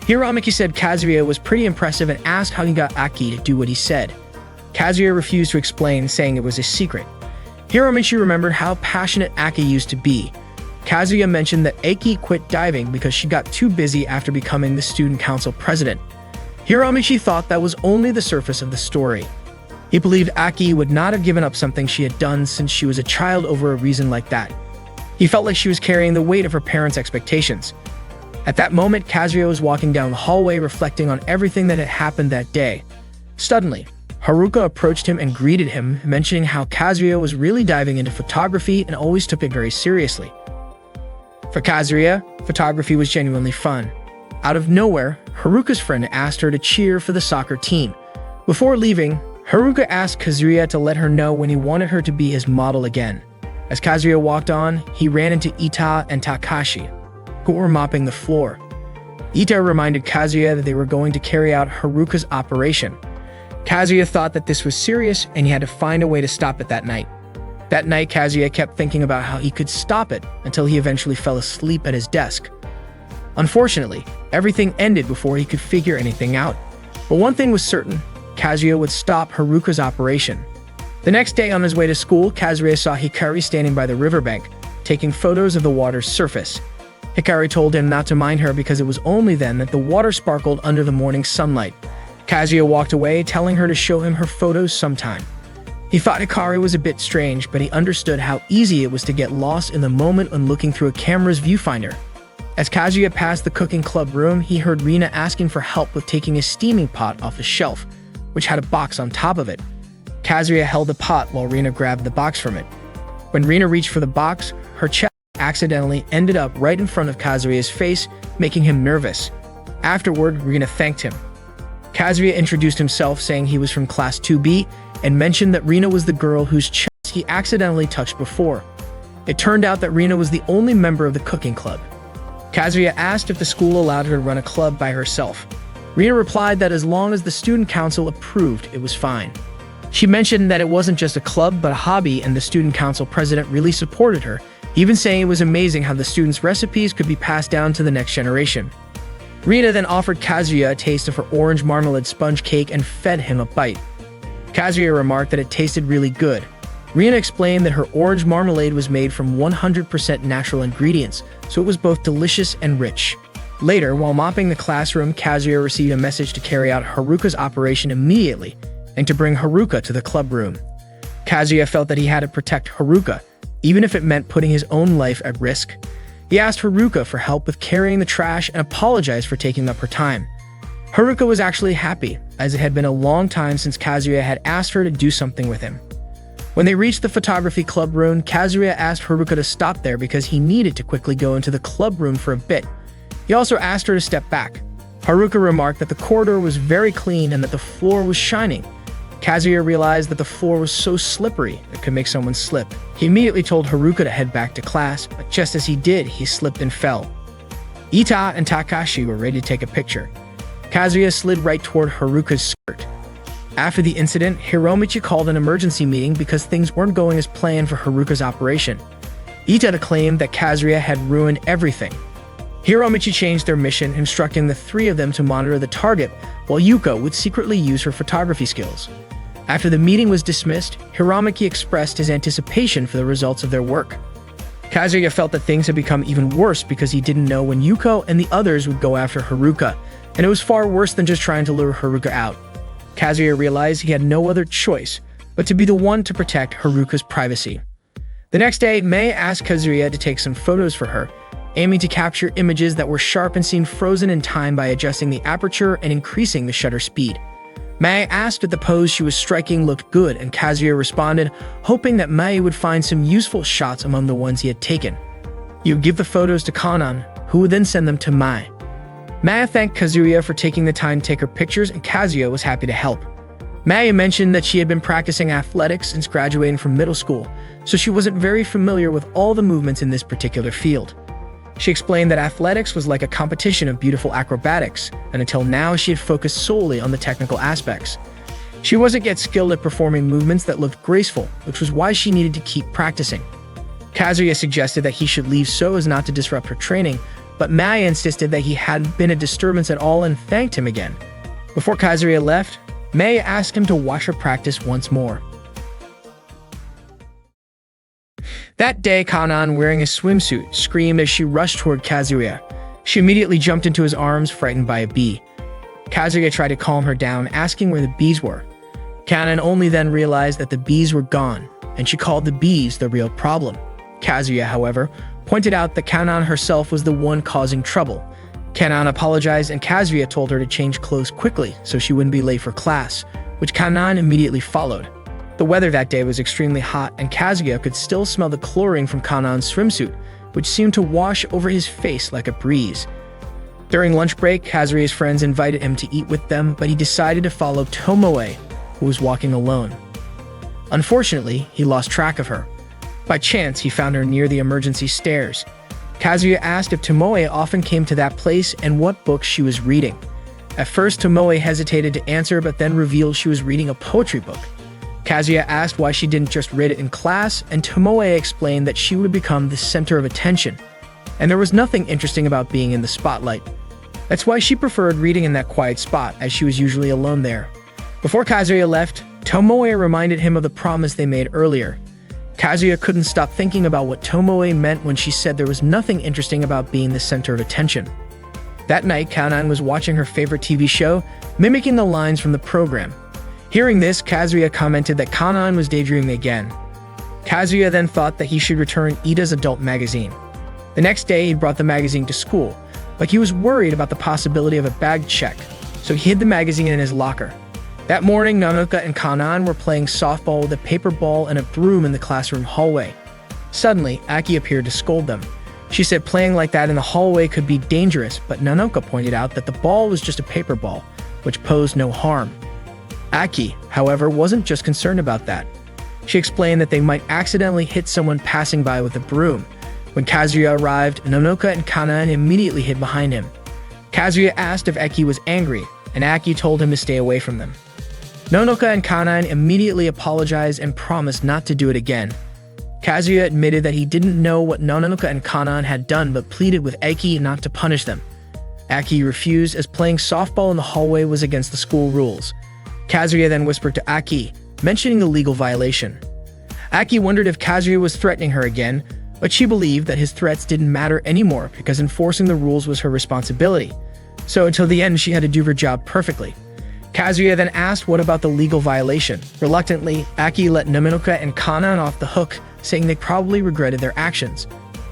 Hiramaki said Kazuya was pretty impressive and asked how he got Aki to do what he said. Kazuya refused to explain, saying it was a secret. Hiromichi remembered how passionate Aki used to be. Kazuya mentioned that Aki quit diving because she got too busy after becoming the student council president. Hiromichi thought that was only the surface of the story. He believed Aki would not have given up something she had done since she was a child over a reason like that. He felt like she was carrying the weight of her parents' expectations. At that moment, Kazuya was walking down the hallway reflecting on everything that had happened that day. Suddenly, Haruka approached him and greeted him, mentioning how Kazuya was really diving into photography and always took it very seriously. For Kazuya, photography was genuinely fun. Out of nowhere, Haruka's friend asked her to cheer for the soccer team. Before leaving, Haruka asked Kazuya to let her know when he wanted her to be his model again. As Kazuya walked on, he ran into Ita and Takashi, who were mopping the floor. Ita reminded Kazuya that they were going to carry out Haruka's operation. Kazuya thought that this was serious and he had to find a way to stop it that night. That night, Kazuya kept thinking about how he could stop it until he eventually fell asleep at his desk. Unfortunately, everything ended before he could figure anything out. But one thing was certain, Kazuya would stop Haruka's operation. The next day on his way to school, Kazuya saw Hikari standing by the riverbank, taking photos of the water's surface. Hikari told him not to mind her because it was only then that the water sparkled under the morning sunlight. Kazuya walked away, telling her to show him her photos sometime. He thought Hikari was a bit strange, but he understood how easy it was to get lost in the moment when looking through a camera's viewfinder. As Kazuya passed the cooking club room, he heard Rina asking for help with taking a steaming pot off the shelf, which had a box on top of it. Kazuya held the pot while Rina grabbed the box from it. When Rina reached for the box, her chest accidentally ended up right in front of Kazuya's face, making him nervous. Afterward, Rina thanked him. Kazuya introduced himself, saying he was from Class 2B, and mentioned that Rina was the girl whose chest he accidentally touched before. It turned out that Rina was the only member of the cooking club. Kazuya asked if the school allowed her to run a club by herself. Rina replied that as long as the student council approved, it was fine. She mentioned that it wasn't just a club but a hobby, and the student council president really supported her, even saying it was amazing how the students' recipes could be passed down to the next generation. Rina then offered Kazuya a taste of her orange marmalade sponge cake and fed him a bite. Kazuya remarked that it tasted really good. Rina explained that her orange marmalade was made from 100% natural ingredients, so it was both delicious and rich. Later, while mopping the classroom, Kazuya received a message to carry out Haruka's operation immediately and to bring Haruka to the club room. Kazuya felt that he had to protect Haruka, even if it meant putting his own life at risk. He asked Haruka for help with carrying the trash and apologized for taking up her time. Haruka was actually happy, as it had been a long time since Kazuya had asked her to do something with him. When they reached the photography club room, Kazuya asked Haruka to stop there because he needed to quickly go into the club room for a bit. He also asked her to step back. Haruka remarked that the corridor was very clean and that the floor was shining. Kazuya realized that the floor was so slippery it could make someone slip. He immediately told Haruka to head back to class, but just as he did, he slipped and fell. Ita and Takashi were ready to take a picture. Kazuya slid right toward Haruka's skirt. After the incident, Hiromichi called an emergency meeting because things weren't going as planned for Haruka's operation. Ita claimed that Kazuya had ruined everything. Hiromichi changed their mission, instructing the three of them to monitor the target, while Yuko would secretly use her photography skills. After the meeting was dismissed, Hiromichi expressed his anticipation for the results of their work. Kazuya felt that things had become even worse because he didn't know when Yuko and the others would go after Haruka, and it was far worse than just trying to lure Haruka out. Kazuya realized he had no other choice but to be the one to protect Haruka's privacy. The next day, Mei asked Kazuya to take some photos for her, aiming to capture images that were sharp and seemed frozen in time by adjusting the aperture and increasing the shutter speed. Mei asked if the pose she was striking looked good, and Kazuya responded, hoping that Mei would find some useful shots among the ones he had taken. He would give the photos to Kanan, who would then send them to Mai. Maya thanked Kazuya for taking the time to take her pictures, and Kazuya was happy to help. Maya mentioned that she had been practicing athletics since graduating from middle school, so she wasn't very familiar with all the movements in this particular field. She explained that athletics was like a competition of beautiful acrobatics, and until now she had focused solely on the technical aspects. She wasn't yet skilled at performing movements that looked graceful, which was why she needed to keep practicing. Kazuya suggested that he should leave so as not to disrupt her training, but Maya insisted that he hadn't been a disturbance at all and thanked him again. Before Kazuya left, Maya asked him to watch her practice once more. That day, Kanan, wearing a swimsuit, screamed as she rushed toward Kazuya. She immediately jumped into his arms, frightened by a bee. Kazuya tried to calm her down, asking where the bees were. Kanan only then realized that the bees were gone, and she called the bees the real problem. Kazuya, however, pointed out that Kanan herself was the one causing trouble. Kanan apologized, and Kazuya told her to change clothes quickly so she wouldn't be late for class, which Kanan immediately followed. The weather that day was extremely hot, and Kazuya could still smell the chlorine from Kanan's swimsuit, which seemed to wash over his face like a breeze. During lunch break, Kazuya's friends invited him to eat with them, but he decided to follow Tomoe, who was walking alone. Unfortunately, he lost track of her. By chance, he found her near the emergency stairs. Kazuya asked if Tomoe often came to that place and what books she was reading. At first, Tomoe hesitated to answer, but then revealed she was reading a poetry book. Kazuya asked why she didn't just read it in class, and Tomoe explained that she would become the center of attention, and there was nothing interesting about being in the spotlight. That's why she preferred reading in that quiet spot, as she was usually alone there. Before Kazuya left, Tomoe reminded him of the promise they made earlier. Kazuya couldn't stop thinking about what Tomoe meant when she said there was nothing interesting about being the center of attention. That night, Kanan was watching her favorite TV show, mimicking the lines from the program. Hearing this, Kazuya commented that Kanan was daydreaming again. Kazuya then thought that he should return Ida's adult magazine. The next day, he brought the magazine to school, but he was worried about the possibility of a bag check, so he hid the magazine in his locker. That morning, Nanoka and Kanan were playing softball with a paper ball and a broom in the classroom hallway. Suddenly, Aki appeared to scold them. She said playing like that in the hallway could be dangerous, but Nanoka pointed out that the ball was just a paper ball, which posed no harm. Aki, however, wasn't just concerned about that. She explained that they might accidentally hit someone passing by with a broom. When Kazuya arrived, Nanoka and Kanan immediately hid behind him. Kazuya asked if Aki was angry, and Aki told him to stay away from them. Nanoka and Kanan immediately apologized and promised not to do it again. Kazuya admitted that he didn't know what Nanoka and Kanan had done, but pleaded with Aki not to punish them. Aki refused, as playing softball in the hallway was against the school rules. Kazuya then whispered to Aki, mentioning the legal violation. Aki wondered if Kazuya was threatening her again, but she believed that his threats didn't matter anymore because enforcing the rules was her responsibility. So until the end, she had to do her job perfectly. Kazuya then asked what about the legal violation. Reluctantly, Aki let Nanoka and Kanan off the hook, saying they probably regretted their actions.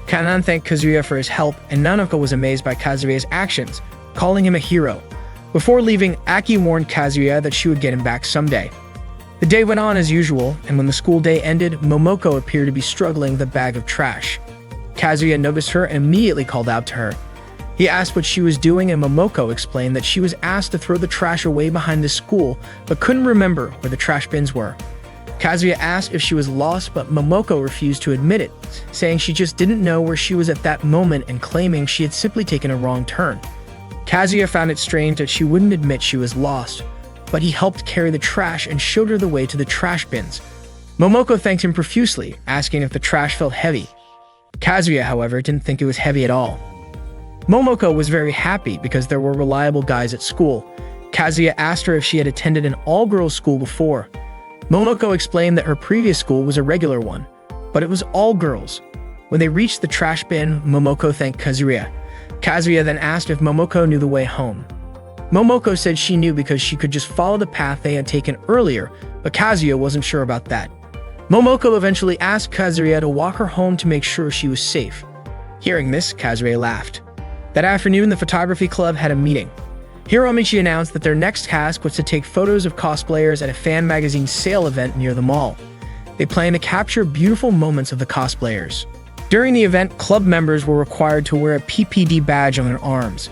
Kanan thanked Kazuya for his help, and Nanoka was amazed by Kazuya's actions, calling him a hero. Before leaving, Aki warned Kazuya that she would get him back someday. The day went on as usual, and when the school day ended, Momoko appeared to be struggling with a bag of trash. Kazuya noticed her and immediately called out to her. He asked what she was doing, and Momoko explained that she was asked to throw the trash away behind the school, but couldn't remember where the trash bins were. Kazuya asked if she was lost, but Momoko refused to admit it, saying she just didn't know where she was at that moment and claiming she had simply taken a wrong turn. Kazuya found it strange that she wouldn't admit she was lost, but he helped carry the trash and showed her the way to the trash bins. Momoko thanked him profusely, asking if the trash felt heavy. Kazuya, however, didn't think it was heavy at all. Momoko was very happy because there were reliable guys at school. Kazuya asked her if she had attended an all-girls school before. Momoko explained that her previous school was a regular one, but it was all girls. When they reached the trash bin, Momoko thanked Kazuya. Kazuya then asked if Momoko knew the way home. Momoko said she knew because she could just follow the path they had taken earlier, but Kazuya wasn't sure about that. Momoko eventually asked Kazuya to walk her home to make sure she was safe. Hearing this, Kazuya laughed. That afternoon, the photography club had a meeting. Hiromichi announced that their next task was to take photos of cosplayers at a fan magazine sale event near the mall. They planned to capture beautiful moments of the cosplayers. During the event, club members were required to wear a PPD badge on their arms.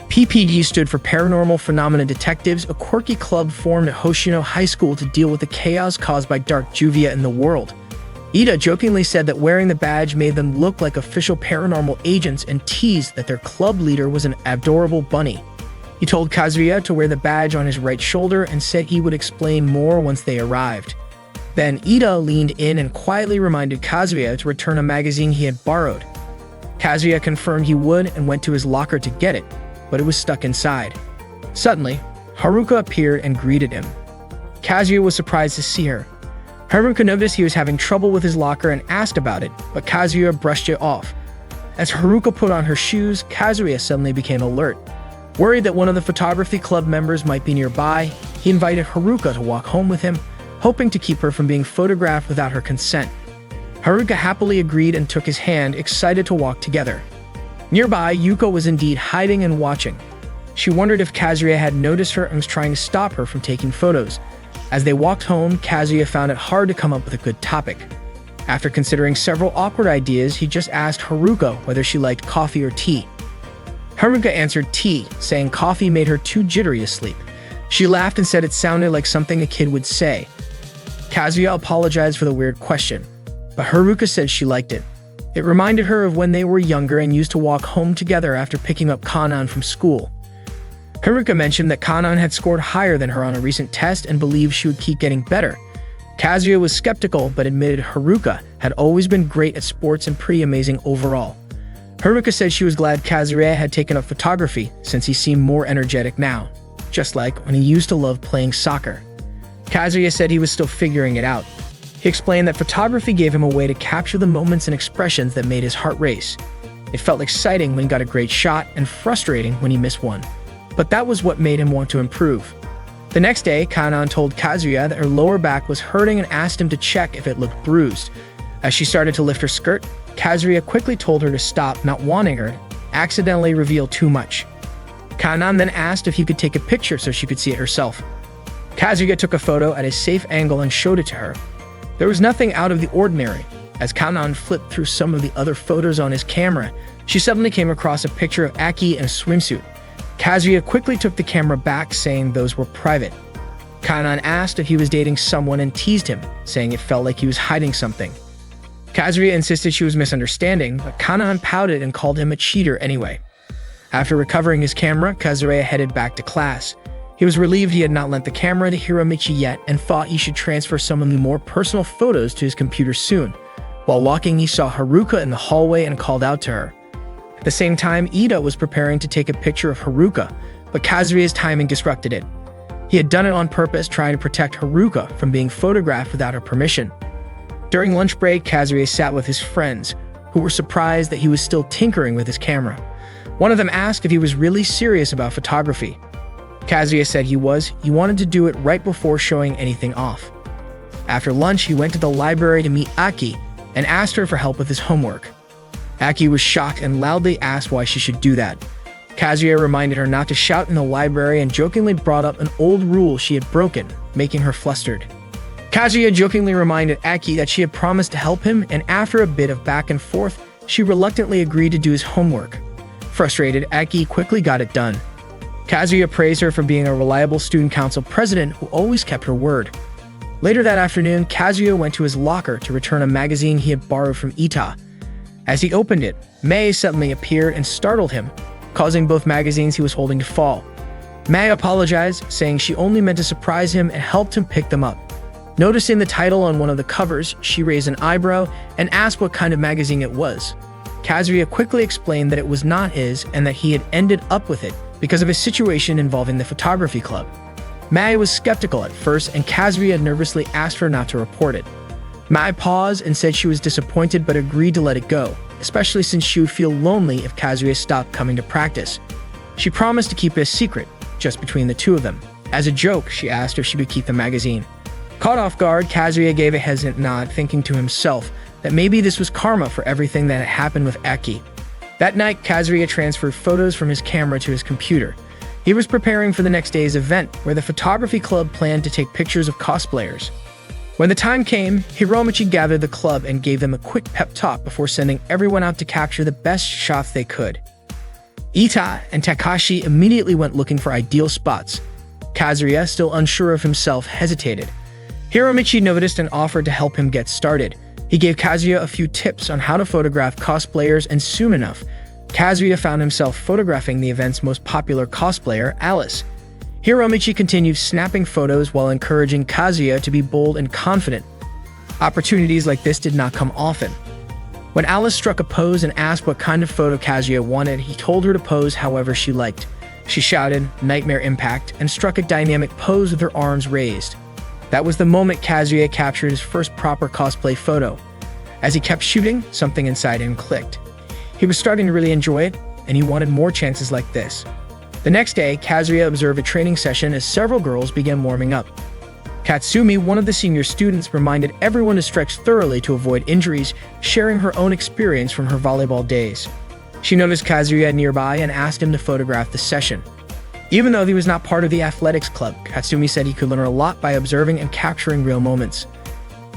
PPD stood for Paranormal Phenomena Detectives, a quirky club formed at Hoshino High School to deal with the chaos caused by dark Juvia in the world. Ida jokingly said that wearing the badge made them look like official paranormal agents and teased that their club leader was an adorable bunny. He told Kazuya to wear the badge on his right shoulder and said he would explain more once they arrived. Then Ida leaned in and quietly reminded Kazuya to return a magazine he had borrowed. Kazuya confirmed he would and went to his locker to get it, but it was stuck inside. Suddenly, Haruka appeared and greeted him. Kazuya was surprised to see her. Haruka noticed he was having trouble with his locker and asked about it, but Kazuya brushed it off. As Haruka put on her shoes, Kazuya suddenly became alert. Worried that one of the photography club members might be nearby, he invited Haruka to walk home with him, hoping to keep her from being photographed without her consent. Haruka happily agreed and took his hand, excited to walk together. Nearby, Yuko was indeed hiding and watching. She wondered if Kazuya had noticed her and was trying to stop her from taking photos. As they walked home, Kazuya found it hard to come up with a good topic. After considering several awkward ideas, he just asked Haruka whether she liked coffee or tea. Haruka answered tea, saying coffee made her too jittery to sleep. She laughed and said it sounded like something a kid would say. Kazuya apologized for the weird question, but Haruka said she liked it. It reminded her of when they were younger and used to walk home together after picking up Kanan from school. Haruka mentioned that Kanan had scored higher than her on a recent test and believed she would keep getting better. Kazuya was skeptical but admitted Haruka had always been great at sports and pretty amazing overall. Haruka said she was glad Kazuya had taken up photography since he seemed more energetic now, just like when he used to love playing soccer. Kazuya said he was still figuring it out. He explained that photography gave him a way to capture the moments and expressions that made his heart race. It felt exciting when he got a great shot and frustrating when he missed one. But that was what made him want to improve. The next day, Kanan told Kazuya that her lower back was hurting and asked him to check if it looked bruised. As she started to lift her skirt, Kazuya quickly told her to stop, not wanting her to accidentally reveal too much. Kanan then asked if he could take a picture so she could see it herself. Kazuya took a photo at a safe angle and showed it to her. There was nothing out of the ordinary. As Kanan flipped through some of the other photos on his camera, she suddenly came across a picture of Aki in a swimsuit. Kazuya quickly took the camera back, saying those were private. Kanan asked if he was dating someone and teased him, saying it felt like he was hiding something. Kazuya insisted she was misunderstanding, but Kanan pouted and called him a cheater anyway. After recovering his camera, Kazuya headed back to class. He was relieved he had not lent the camera to Hiromichi yet and thought he should transfer some of the more personal photos to his computer soon. While walking, he saw Haruka in the hallway and called out to her. At the same time, Ida was preparing to take a picture of Haruka, but Kazuya's timing disrupted it. He had done it on purpose, trying to protect Haruka from being photographed without her permission. During lunch break, Kazuya sat with his friends, who were surprised that he was still tinkering with his camera. One of them asked if he was really serious about photography. Kazuya said he wanted to do it right before showing anything off. After lunch, he went to the library to meet Aki and asked her for help with his homework. Aki was shocked and loudly asked why she should do that. Kazuya reminded her not to shout in the library and jokingly brought up an old rule she had broken, making her flustered. Kazuya jokingly reminded Aki that she had promised to help him, and after a bit of back and forth, she reluctantly agreed to do his homework. Frustrated, Aki quickly got it done. Kazuya praised her for being a reliable student council president who always kept her word. Later that afternoon, Kazuya went to his locker to return a magazine he had borrowed from Ita. As he opened it, Mei suddenly appeared and startled him, causing both magazines he was holding to fall. Mei apologized, saying she only meant to surprise him and helped him pick them up. Noticing the title on one of the covers, she raised an eyebrow and asked what kind of magazine it was. Kazuya quickly explained that it was not his and that he had ended up with it because of a situation involving the photography club. Mei was skeptical at first, and Kazuya nervously asked her not to report it. Mei paused and said she was disappointed but agreed to let it go, especially since she would feel lonely if Kazuya stopped coming to practice. She promised to keep it a secret, just between the two of them. As a joke, she asked if she could keep the magazine. Caught off guard, Kazuya gave a hesitant nod, thinking to himself that maybe this was karma for everything that had happened with Aki. That night, Kazuya transferred photos from his camera to his computer. He was preparing for the next day's event, where the photography club planned to take pictures of cosplayers. When the time came, Hiromichi gathered the club and gave them a quick pep talk before sending everyone out to capture the best shots they could. Ita and Takashi immediately went looking for ideal spots. Kazuya, still unsure of himself, hesitated. Hiromichi noticed and offered to help him get started. He gave Kazuya a few tips on how to photograph cosplayers, and soon enough, Kazuya found himself photographing the event's most popular cosplayer, Alice. Hiromichi continued snapping photos while encouraging Kazuya to be bold and confident. Opportunities like this did not come often. When Alice struck a pose and asked what kind of photo Kazuya wanted, he told her to pose however she liked. She shouted, "Nightmare Impact," and struck a dynamic pose with her arms raised. That was the moment Kazuya captured his first proper cosplay photo. As he kept shooting, something inside him clicked. He was starting to really enjoy it, and he wanted more chances like this. The next day, Kazuya observed a training session as several girls began warming up. Katsumi, one of the senior students, reminded everyone to stretch thoroughly to avoid injuries, sharing her own experience from her volleyball days. She noticed Kazuya nearby and asked him to photograph the session. Even though he was not part of the athletics club, Katsumi said he could learn a lot by observing and capturing real moments.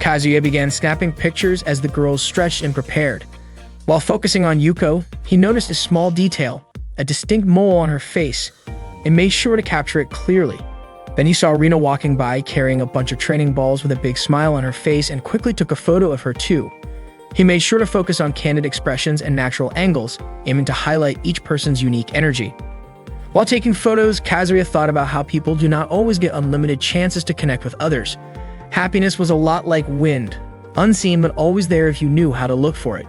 Kazuya began snapping pictures as the girls stretched and prepared. While focusing on Yuko, he noticed a small detail, a distinct mole on her face, and made sure to capture it clearly. Then he saw Rina walking by carrying a bunch of training balls with a big smile on her face and quickly took a photo of her too. He made sure to focus on candid expressions and natural angles, aiming to highlight each person's unique energy. While taking photos, Kazuya thought about how people do not always get unlimited chances to connect with others. Happiness was a lot like wind, unseen but always there if you knew how to look for it.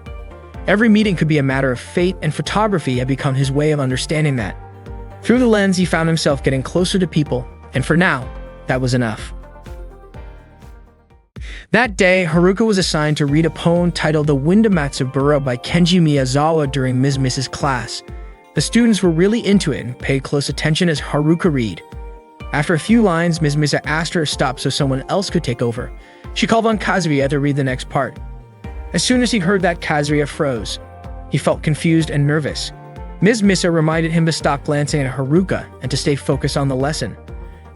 Every meeting could be a matter of fate, and photography had become his way of understanding that. Through the lens, he found himself getting closer to people, and for now, that was enough. That day, Haruka was assigned to read a poem titled The Wind of Matsubura by Kenji Miyazawa during Ms. Mrs. class. The students were really into it and paid close attention as Haruka read. After a few lines, Ms. Misa asked her to stop so someone else could take over. She called on Kazuya to read the next part. As soon as he heard that, Kazuya froze. He felt confused and nervous. Ms. Misa reminded him to stop glancing at Haruka and to stay focused on the lesson.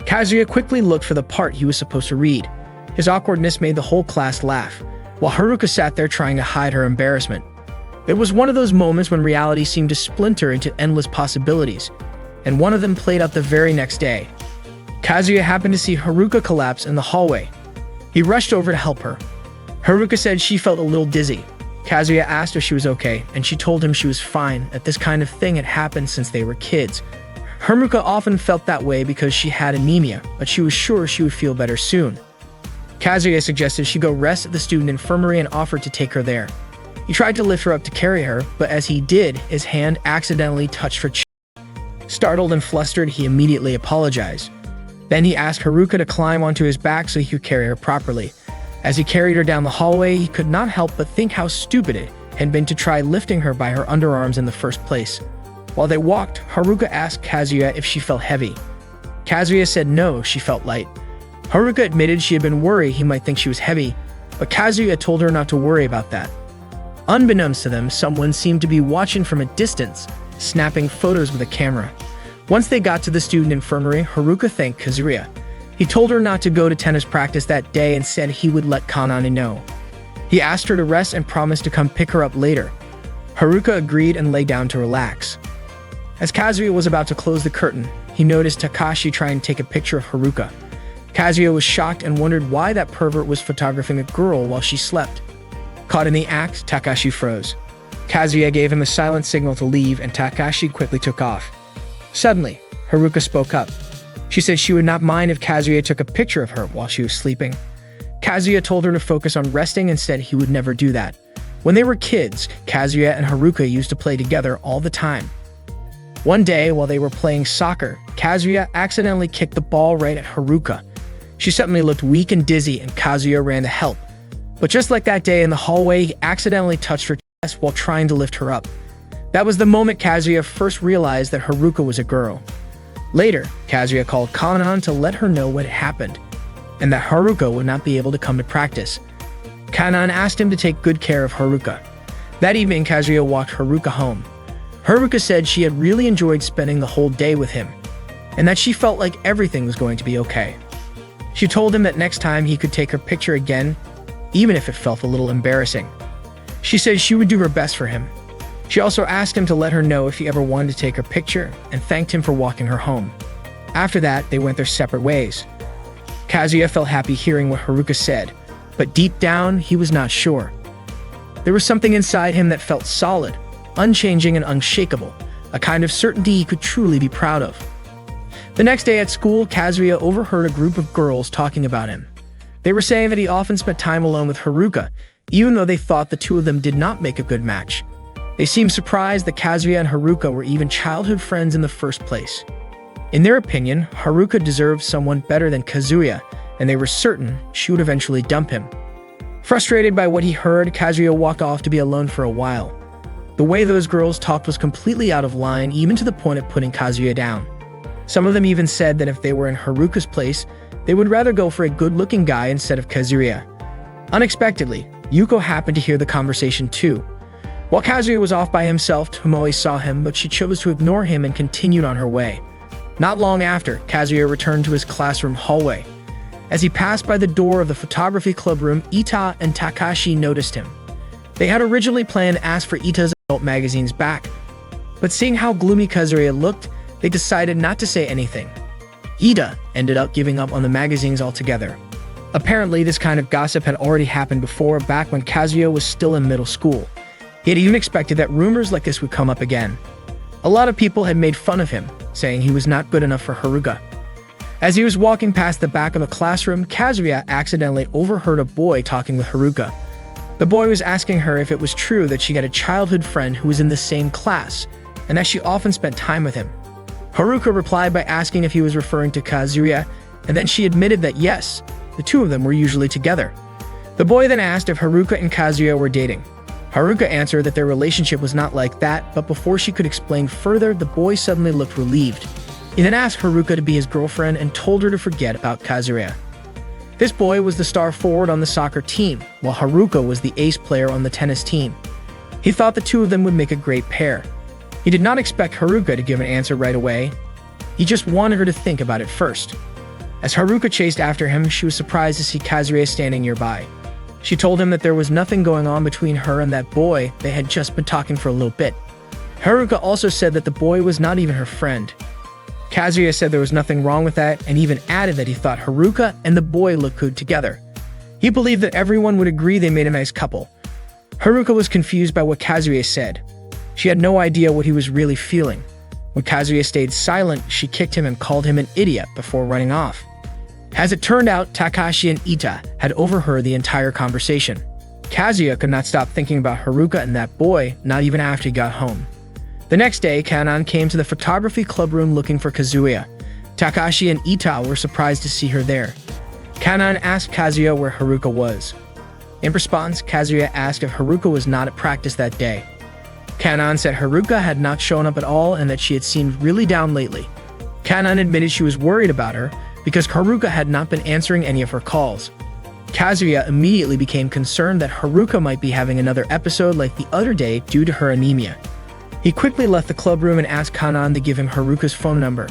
Kazuya quickly looked for the part he was supposed to read. His awkwardness made the whole class laugh, while Haruka sat there trying to hide her embarrassment. It was one of those moments when reality seemed to splinter into endless possibilities, and one of them played out the very next day. Kazuya happened to see Haruka collapse in the hallway. He rushed over to help her. Haruka said she felt a little dizzy. Kazuya asked if she was okay, and she told him she was fine, that this kind of thing had happened since they were kids. Haruka often felt that way because she had anemia, but she was sure she would feel better soon. Kazuya suggested she go rest at the student infirmary and offered to take her there. He tried to lift her up to carry her, but as he did, his hand accidentally touched her chin. Startled and flustered, he immediately apologized. Then he asked Haruka to climb onto his back so he could carry her properly. As he carried her down the hallway, he could not help but think how stupid it had been to try lifting her by her underarms in the first place. While they walked, Haruka asked Kazuya if she felt heavy. Kazuya said no, she felt light. Haruka admitted she had been worried he might think she was heavy, but Kazuya told her not to worry about that. Unbeknownst to them, someone seemed to be watching from a distance, snapping photos with a camera. Once they got to the student infirmary, Haruka thanked Kazuya. He told her not to go to tennis practice that day and said he would let Kanane know. He asked her to rest and promised to come pick her up later. Haruka agreed and lay down to relax. As Kazuya was about to close the curtain, he noticed Takashi trying to take a picture of Haruka. Kazuya was shocked and wondered why that pervert was photographing a girl while she slept. Caught in the act, Takashi froze. Kazuya gave him a silent signal to leave, and Takashi quickly took off. Suddenly, Haruka spoke up. She said she would not mind if Kazuya took a picture of her while she was sleeping. Kazuya told her to focus on resting and said he would never do that. When they were kids, Kazuya and Haruka used to play together all the time. One day, while they were playing soccer, Kazuya accidentally kicked the ball right at Haruka. She suddenly looked weak and dizzy, and Kazuya ran to help. But just like that day in the hallway, he accidentally touched her chest while trying to lift her up. That was the moment Kazuya first realized that Haruka was a girl. Later, Kazuya called Kanan to let her know what had happened, and that Haruka would not be able to come to practice. Kanan asked him to take good care of Haruka. That evening, Kazuya walked Haruka home. Haruka said she had really enjoyed spending the whole day with him, and that she felt like everything was going to be okay. She told him that next time he could take her picture again, even if it felt a little embarrassing. She said she would do her best for him. She also asked him to let her know if he ever wanted to take her picture and thanked him for walking her home. After that, they went their separate ways. Kazuya felt happy hearing what Haruka said, but deep down, he was not sure. There was something inside him that felt solid, unchanging and unshakable, a kind of certainty he could truly be proud of. The next day at school, Kazuya overheard a group of girls talking about him. They were saying that he often spent time alone with Haruka, even though they thought the two of them did not make a good match. They seemed surprised that Kazuya and Haruka were even childhood friends in the first place. In their opinion, Haruka deserved someone better than Kazuya, and they were certain she would eventually dump him. Frustrated by what he heard, Kazuya walked off to be alone for a while. The way those girls talked was completely out of line, even to the point of putting Kazuya down. Some of them even said that if they were in Haruka's place, they would rather go for a good-looking guy instead of Kazuya. Unexpectedly, Yuko happened to hear the conversation too. While Kazuya was off by himself, Tomoe saw him, but she chose to ignore him and continued on her way. Not long after, Kazuya returned to his classroom hallway. As he passed by the door of the photography club room, Ita and Takashi noticed him. They had originally planned to ask for Ita's adult magazines back, but seeing how gloomy Kazuya looked, they decided not to say anything. Ida ended up giving up on the magazines altogether. Apparently, this kind of gossip had already happened before, back when Kazuya was still in middle school. He had even expected that rumors like this would come up again. A lot of people had made fun of him, saying he was not good enough for Haruka. As he was walking past the back of the classroom, Kazuya accidentally overheard a boy talking with Haruka. The boy was asking her if it was true that she had a childhood friend who was in the same class, and that she often spent time with him. Haruka replied by asking if he was referring to Kazuya, and then she admitted that yes, the two of them were usually together. The boy then asked if Haruka and Kazuya were dating. Haruka answered that their relationship was not like that, but before she could explain further, the boy suddenly looked relieved. He then asked Haruka to be his girlfriend and told her to forget about Kazuya. This boy was the star forward on the soccer team, while Haruka was the ace player on the tennis team. He thought the two of them would make a great pair. He did not expect Haruka to give an answer right away. He just wanted her to think about it first. As Haruka chased after him, she was surprised to see Kazuya standing nearby. She told him that there was nothing going on between her and that boy. They had just been talking for a little bit. Haruka also said that the boy was not even her friend. Kazuya said there was nothing wrong with that and even added that he thought Haruka and the boy looked good together. He believed that everyone would agree they made a nice couple. Haruka was confused by what Kazuya said. She had no idea what he was really feeling. When Kazuya stayed silent, she kicked him and called him an idiot before running off. As it turned out, Takashi and Ita had overheard the entire conversation. Kazuya could not stop thinking about Haruka and that boy, not even after he got home. The next day, Kanan came to the photography club room looking for Kazuya. Takashi and Ita were surprised to see her there. Kanan asked Kazuya where Haruka was. In response, Kazuya asked if Haruka was not at practice that day. Kanan said Haruka had not shown up at all and that she had seemed really down lately. Kanan admitted she was worried about her because Haruka had not been answering any of her calls. Kazuya immediately became concerned that Haruka might be having another episode like the other day due to her anemia. He quickly left the club room and asked Kanan to give him Haruka's phone number.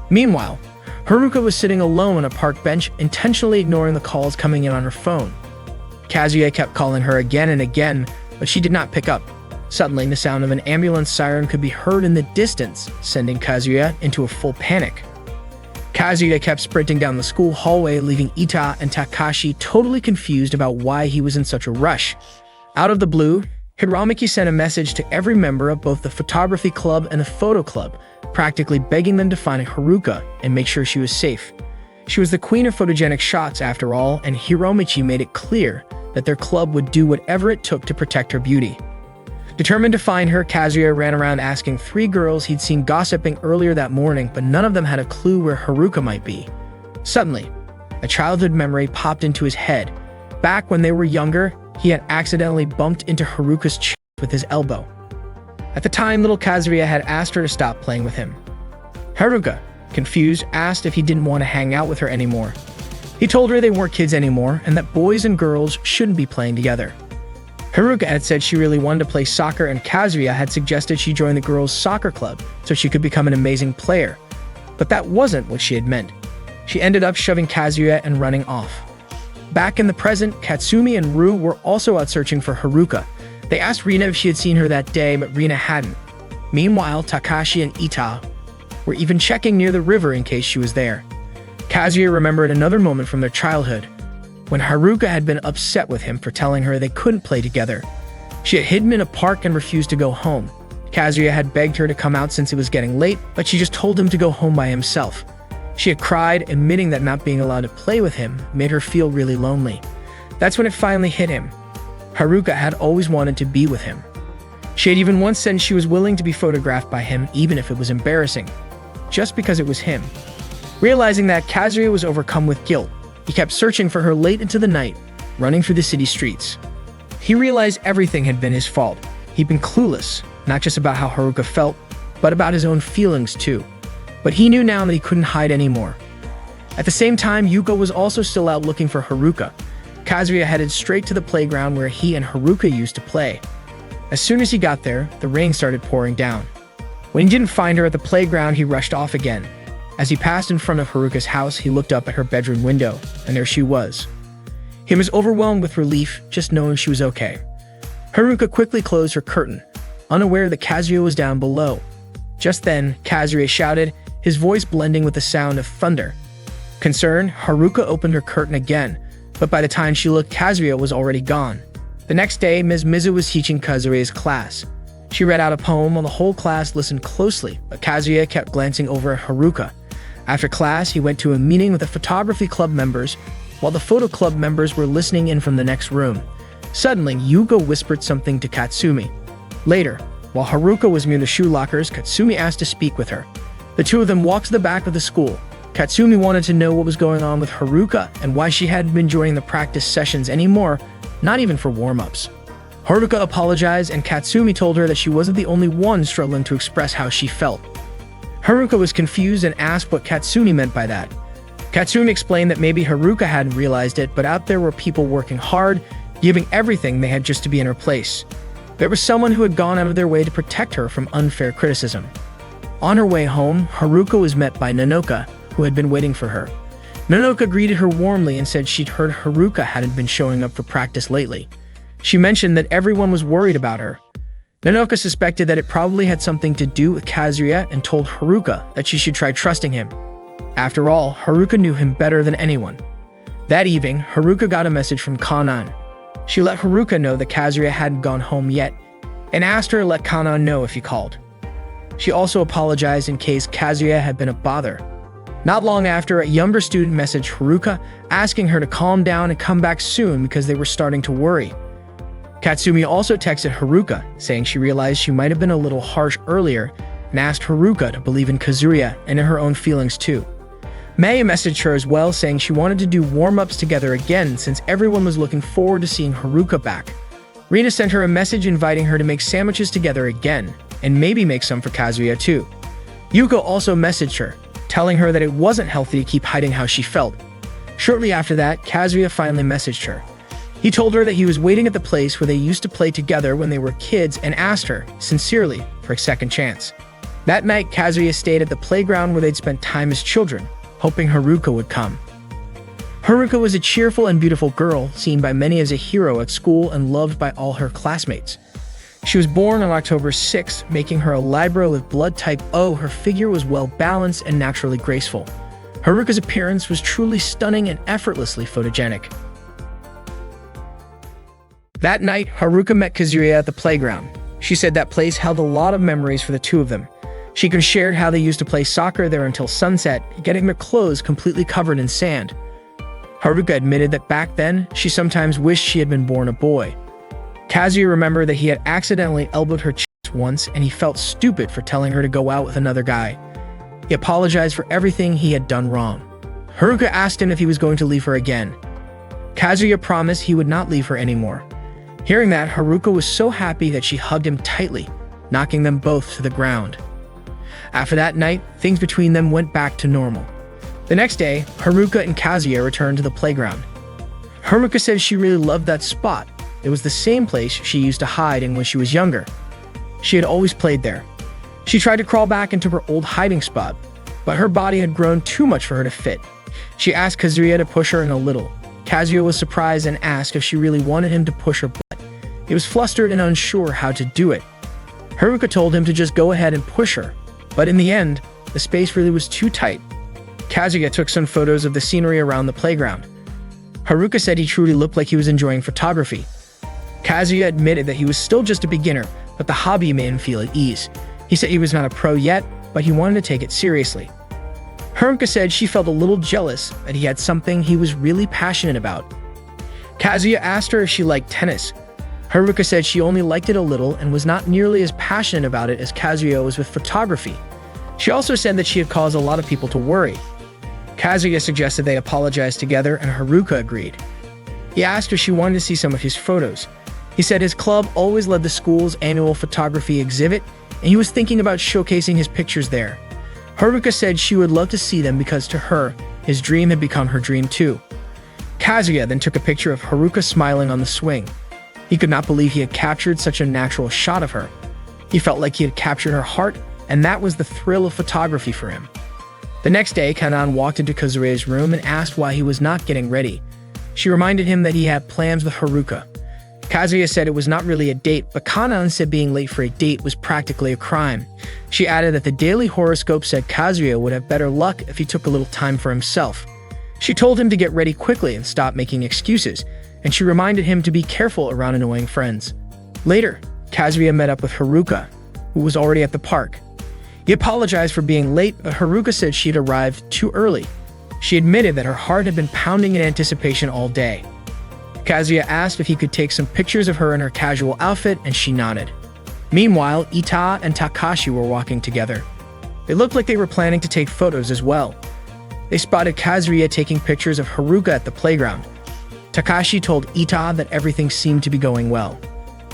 Meanwhile, Haruka was sitting alone on a park bench, intentionally ignoring the calls coming in on her phone. Kazuya kept calling her again and again, but she did not pick up. Suddenly, the sound of an ambulance siren could be heard in the distance, sending Kazuya into a full panic. Kazuya kept sprinting down the school hallway, leaving Ita and Takashi totally confused about why he was in such a rush. Out of the blue, Hiramaki sent a message to every member of both the photography club and the photo club, practically begging them to find Haruka and make sure she was safe. She was the queen of photogenic shots after all, and Hiromichi made it clear that their club would do whatever it took to protect her beauty. Determined to find her, Kazuya ran around asking 3 girls he'd seen gossiping earlier that morning, but none of them had a clue where Haruka might be. Suddenly, a childhood memory popped into his head. Back when they were younger, he had accidentally bumped into Haruka's chest with his elbow. At the time, little Kazuya had asked her to stop playing with him. Haruka, confused, asked if he didn't want to hang out with her anymore. He told her they weren't kids anymore and that boys and girls shouldn't be playing together. Haruka had said she really wanted to play soccer, and Kazuya had suggested she join the girls' soccer club so she could become an amazing player. But that wasn't what she had meant. She ended up shoving Kazuya and running off. Back in the present, Katsumi and Rue were also out searching for Haruka. They asked Rina if she had seen her that day, but Rina hadn't. Meanwhile, Takashi and Ita were even checking near the river in case she was there. Kazuya remembered another moment from their childhood, when Haruka had been upset with him for telling her they couldn't play together. She had hidden in a park and refused to go home. Kazuya had begged her to come out since it was getting late, but she just told him to go home by himself. She had cried, admitting that not being allowed to play with him made her feel really lonely. That's when it finally hit him. Haruka had always wanted to be with him. She had even once said she was willing to be photographed by him even if it was embarrassing, just because it was him. Realizing that, Kazuya was overcome with guilt. He kept searching for her late into the night, running through the city streets. He realized everything had been his fault. He'd been clueless, not just about how Haruka felt, but about his own feelings too. But he knew now that he couldn't hide anymore. At the same time, Yuko was also still out looking for Haruka. Kazuya headed straight to the playground where he and Haruka used to play. As soon as he got there, the rain started pouring down. When he didn't find her at the playground, he rushed off again. As he passed in front of Haruka's house, he looked up at her bedroom window, and there she was. He was overwhelmed with relief, just knowing she was okay. Haruka quickly closed her curtain, unaware that Kazuya was down below. Just then, Kazuya shouted, his voice blending with the sound of thunder. Concerned, Haruka opened her curtain again, but by the time she looked, Kazuya was already gone. The next day, Ms. Mizu was teaching Kazuya's class. She read out a poem while the whole class listened closely, but Kazuya kept glancing over at Haruka. After class, he went to a meeting with the photography club members, while the photo club members were listening in from the next room. Suddenly, Yuko whispered something to Katsumi. Later, while Haruka was near the shoe lockers, Katsumi asked to speak with her. The two of them walked to the back of the school. Katsumi wanted to know what was going on with Haruka and why she hadn't been joining the practice sessions anymore, not even for warm-ups. Haruka apologized, and Katsumi told her that she wasn't the only one struggling to express how she felt. Haruka was confused and asked what Katsumi meant by that. Katsumi explained that maybe Haruka hadn't realized it, but out there were people working hard, giving everything they had just to be in her place. There was someone who had gone out of their way to protect her from unfair criticism. On her way home, Haruka was met by Nanoka, who had been waiting for her. Nanoka greeted her warmly and said she'd heard Haruka hadn't been showing up for practice lately. She mentioned that everyone was worried about her. Nanoka suspected that it probably had something to do with Kazuya and told Haruka that she should try trusting him. After all, Haruka knew him better than anyone. That evening, Haruka got a message from Kanan. She let Haruka know that Kazuya hadn't gone home yet, and asked her to let Kanan know if he called. She also apologized in case Kazuya had been a bother. Not long after, a younger student messaged Haruka, asking her to calm down and come back soon because they were starting to worry. Katsumi also texted Haruka, saying she realized she might have been a little harsh earlier, and asked Haruka to believe in Kazuya and in her own feelings too. Mei messaged her as well, saying she wanted to do warm-ups together again since everyone was looking forward to seeing Haruka back. Rina sent her a message inviting her to make sandwiches together again, and maybe make some for Kazuya too. Yuko also messaged her, telling her that it wasn't healthy to keep hiding how she felt. Shortly after that, Kazuya finally messaged her. He told her that he was waiting at the place where they used to play together when they were kids and asked her, sincerely, for a second chance. That night, Kazuya stayed at the playground where they'd spent time as children, hoping Haruka would come. Haruka was a cheerful and beautiful girl, seen by many as a hero at school and loved by all her classmates. She was born on October 6th, making her a Libra with blood type O. Her figure was well-balanced and naturally graceful. Haruka's appearance was truly stunning and effortlessly photogenic. That night, Haruka met Kazuya at the playground. She said that place held a lot of memories for the two of them. She shared how they used to play soccer there until sunset, getting their clothes completely covered in sand. Haruka admitted that back then, she sometimes wished she had been born a boy. Kazuya remembered that he had accidentally elbowed her chest once, and he felt stupid for telling her to go out with another guy. He apologized for everything he had done wrong. Haruka asked him if he was going to leave her again. Kazuya promised he would not leave her anymore. Hearing that, Haruka was so happy that she hugged him tightly, knocking them both to the ground. After that night, things between them went back to normal. The next day, Haruka and Kazuya returned to the playground. Haruka said she really loved that spot. It was the same place she used to hide in when she was younger. She had always played there. She tried to crawl back into her old hiding spot, but her body had grown too much for her to fit. She asked Kazuya to push her in a little. Kazuya was surprised and asked if she really wanted him to push her butt. He was flustered and unsure how to do it. Haruka told him to just go ahead and push her, but in the end, the space really was too tight. Kazuya took some photos of the scenery around the playground. Haruka said he truly looked like he was enjoying photography. Kazuya admitted that he was still just a beginner, but the hobby made him feel at ease. He said he was not a pro yet, but he wanted to take it seriously. Haruka said she felt a little jealous that he had something he was really passionate about. Kazuya asked her if she liked tennis. Haruka said she only liked it a little and was not nearly as passionate about it as Kazuya was with photography. She also said that she had caused a lot of people to worry. Kazuya suggested they apologize together and Haruka agreed. He asked if she wanted to see some of his photos. He said his club always led the school's annual photography exhibit and he was thinking about showcasing his pictures there. Haruka said she would love to see them because to her, his dream had become her dream too. Kazuya then took a picture of Haruka smiling on the swing. He could not believe he had captured such a natural shot of her. He felt like he had captured her heart, and that was the thrill of photography for him. The next day, Kanan walked into Kazuya's room and asked why he was not getting ready. She reminded him that he had plans with Haruka. Kazuya said it was not really a date, but Kanan said being late for a date was practically a crime. She added that the daily horoscope said Kazuya would have better luck if he took a little time for himself. She told him to get ready quickly and stop making excuses, and she reminded him to be careful around annoying friends. Later, Kazuya met up with Haruka, who was already at the park. He apologized for being late, but Haruka said she had arrived too early. She admitted that her heart had been pounding in anticipation all day. Kazuya asked if he could take some pictures of her in her casual outfit, and she nodded. Meanwhile, Ita and Takashi were walking together. They looked like they were planning to take photos as well. They spotted Kazuya taking pictures of Haruka at the playground. Takashi told Ita that everything seemed to be going well.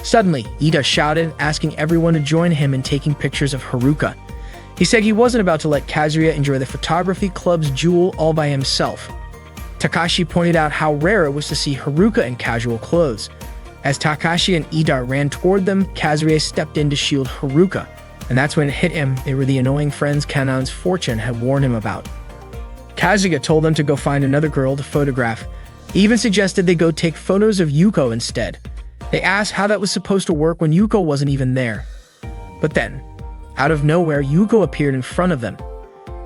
Suddenly, Ita shouted, asking everyone to join him in taking pictures of Haruka. He said he wasn't about to let Kazuya enjoy the photography club's jewel all by himself. Takashi pointed out how rare it was to see Haruka in casual clothes. As Takashi and Ida ran toward them, Kazuya stepped in to shield Haruka, and that's when it hit him they were the annoying friends Kanan's fortune had warned him about. Kazuya told them to go find another girl to photograph. He even suggested they go take photos of Yuko instead. They asked how that was supposed to work when Yuko wasn't even there. But then, out of nowhere, Yuko appeared in front of them.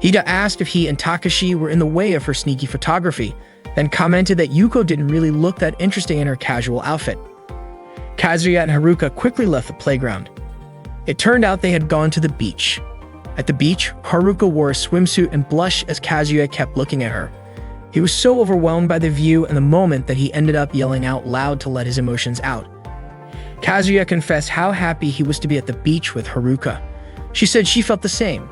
Ida asked if he and Takashi were in the way of her sneaky photography, then commented that Yuko didn't really look that interesting in her casual outfit. Kazuya and Haruka quickly left the playground. It turned out they had gone to the beach. At the beach, Haruka wore a swimsuit and blushed as Kazuya kept looking at her. He was so overwhelmed by the view and the moment that he ended up yelling out loud to let his emotions out. Kazuya confessed how happy he was to be at the beach with Haruka. She said she felt the same.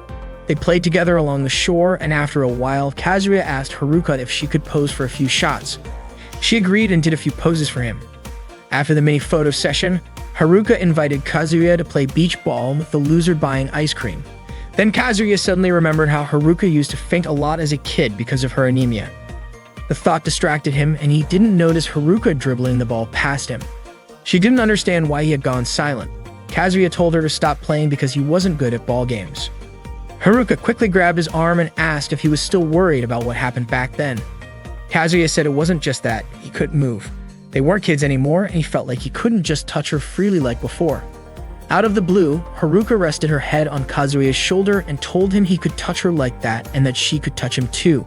They played together along the shore, and after a while, Kazuya asked Haruka if she could pose for a few shots. She agreed and did a few poses for him. After the mini photo session, Haruka invited Kazuya to play beach ball with the loser buying ice cream. Then Kazuya suddenly remembered how Haruka used to faint a lot as a kid because of her anemia. The thought distracted him, and he didn't notice Haruka dribbling the ball past him. She didn't understand why he had gone silent. Kazuya told her to stop playing because he wasn't good at ball games. Haruka quickly grabbed his arm and asked if he was still worried about what happened back then. Kazuya said it wasn't just that, he couldn't move. They weren't kids anymore, and he felt like he couldn't just touch her freely like before. Out of the blue, Haruka rested her head on Kazuya's shoulder and told him he could touch her like that and that she could touch him too.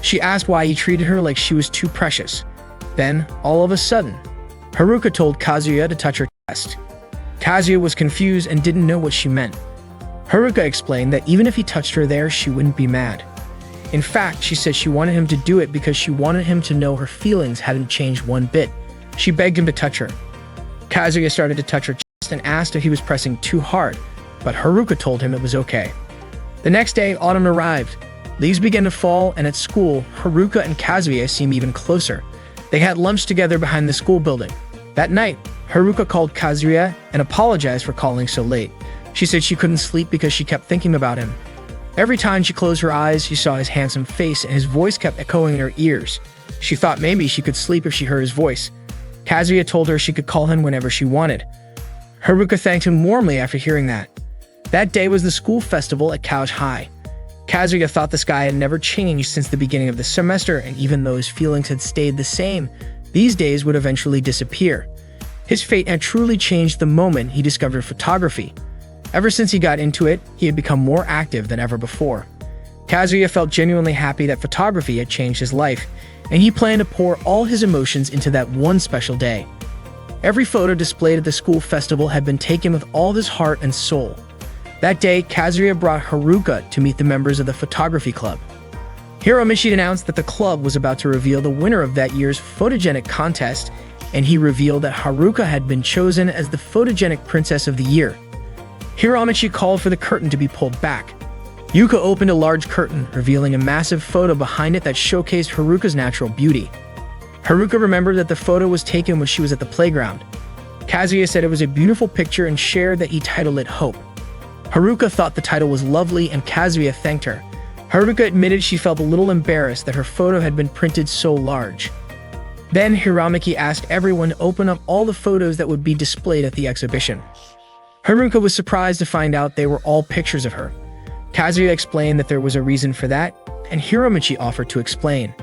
She asked why he treated her like she was too precious. Then, all of a sudden, Haruka told Kazuya to touch her chest. Kazuya was confused and didn't know what she meant. Haruka explained that even if he touched her there, she wouldn't be mad. In fact, she said she wanted him to do it because she wanted him to know her feelings hadn't changed one bit. She begged him to touch her. Kazuya started to touch her chest and asked if he was pressing too hard, but Haruka told him it was okay. The next day, autumn arrived. Leaves began to fall, and at school, Haruka and Kazuya seemed even closer. They had lunch together behind the school building. That night, Haruka called Kazuya and apologized for calling so late. She said she couldn't sleep because she kept thinking about him. Every time she closed her eyes, she saw his handsome face and his voice kept echoing in her ears. She thought maybe she could sleep if she heard his voice. Kazuya told her she could call him whenever she wanted. Haruka thanked him warmly after hearing that. That day was the school festival at Couch High. Kazuya thought this guy had never changed since the beginning of the semester, and even though his feelings had stayed the same, these days would eventually disappear. His fate had truly changed the moment he discovered photography. Ever since he got into it, he had become more active than ever before. Kazuya felt genuinely happy that photography had changed his life, and he planned to pour all his emotions into that one special day. Every photo displayed at the school festival had been taken with all his heart and soul. That day, Kazuya brought Haruka to meet the members of the photography club. Hiromichi announced that the club was about to reveal the winner of that year's photogenic contest, and he revealed that Haruka had been chosen as the photogenic princess of the year. Hiromichi called for the curtain to be pulled back. Yuka opened a large curtain, revealing a massive photo behind it that showcased Haruka's natural beauty. Haruka remembered that the photo was taken when she was at the playground. Kazuya said it was a beautiful picture and shared that he titled it Hope. Haruka thought the title was lovely and Kazuya thanked her. Haruka admitted she felt a little embarrassed that her photo had been printed so large. Then Hiromichi asked everyone to open up all the photos that would be displayed at the exhibition. Haruka was surprised to find out they were all pictures of her. Kazuya explained that there was a reason for that, and Hiromichi offered to explain.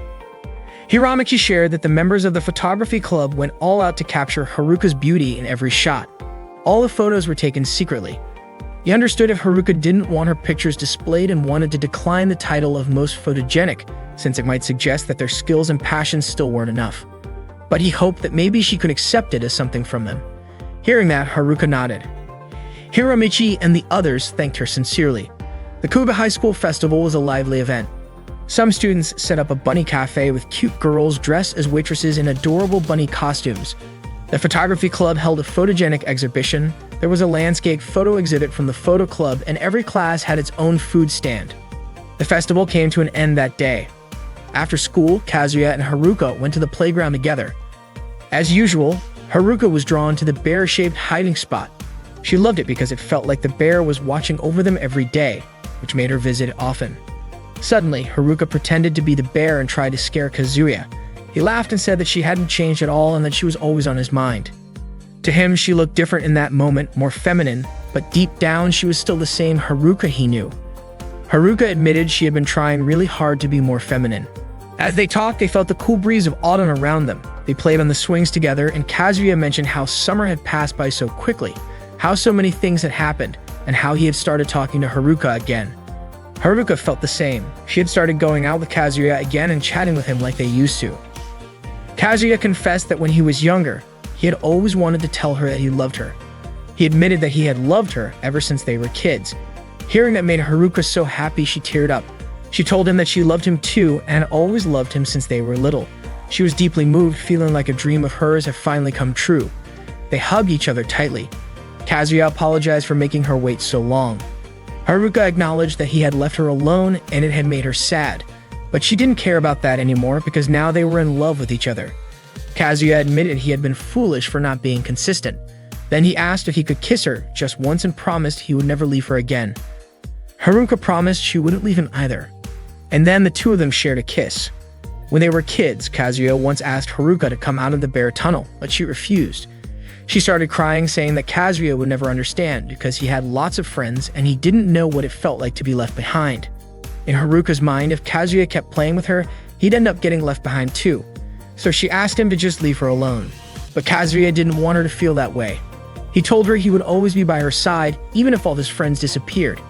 Hiromichi shared that the members of the photography club went all out to capture Haruka's beauty in every shot. All the photos were taken secretly. He understood if Haruka didn't want her pictures displayed and wanted to decline the title of most photogenic, since it might suggest that their skills and passions still weren't enough. But he hoped that maybe she could accept it as something from them. Hearing that, Haruka nodded. Hiromichi and the others thanked her sincerely. The Kuba High School Festival was a lively event. Some students set up a bunny cafe with cute girls dressed as waitresses in adorable bunny costumes. The photography club held a photogenic exhibition. There was a landscape photo exhibit from the photo club, and every class had its own food stand. The festival came to an end that day. After school, Kazuya and Haruka went to the playground together. As usual, Haruka was drawn to the bear-shaped hiding spot. She loved it because it felt like the bear was watching over them every day, which made her visit it often. Suddenly, Haruka pretended to be the bear and tried to scare Kazuya. He laughed and said that she hadn't changed at all and that she was always on his mind. To him, she looked different in that moment, more feminine, but deep down, she was still the same Haruka he knew. Haruka admitted she had been trying really hard to be more feminine. As they talked, they felt the cool breeze of autumn around them. They played on the swings together, and Kazuya mentioned how summer had passed by so quickly, how so many things had happened, and how he had started talking to Haruka again. Haruka felt the same. She had started going out with Kazuya again and chatting with him like they used to. Kazuya confessed that when he was younger, he had always wanted to tell her that he loved her. He admitted that he had loved her ever since they were kids. Hearing that made Haruka so happy she teared up. She told him that she loved him too and had always loved him since they were little. She was deeply moved, feeling like a dream of hers had finally come true. They hugged each other tightly. Kazuya apologized for making her wait so long. Haruka acknowledged that he had left her alone and it had made her sad, but she didn't care about that anymore because now they were in love with each other. Kazuya admitted he had been foolish for not being consistent. Then he asked if he could kiss her just once and promised he would never leave her again. Haruka promised she wouldn't leave him either. And then the two of them shared a kiss. When they were kids, Kazuya once asked Haruka to come out of the bear tunnel, but she refused. She started crying, saying that Kazuya would never understand because he had lots of friends and he didn't know what it felt like to be left behind. In Haruka's mind, if Kazuya kept playing with her, he'd end up getting left behind too. So she asked him to just leave her alone. But Kazuya didn't want her to feel that way. He told her he would always be by her side, even if all his friends disappeared.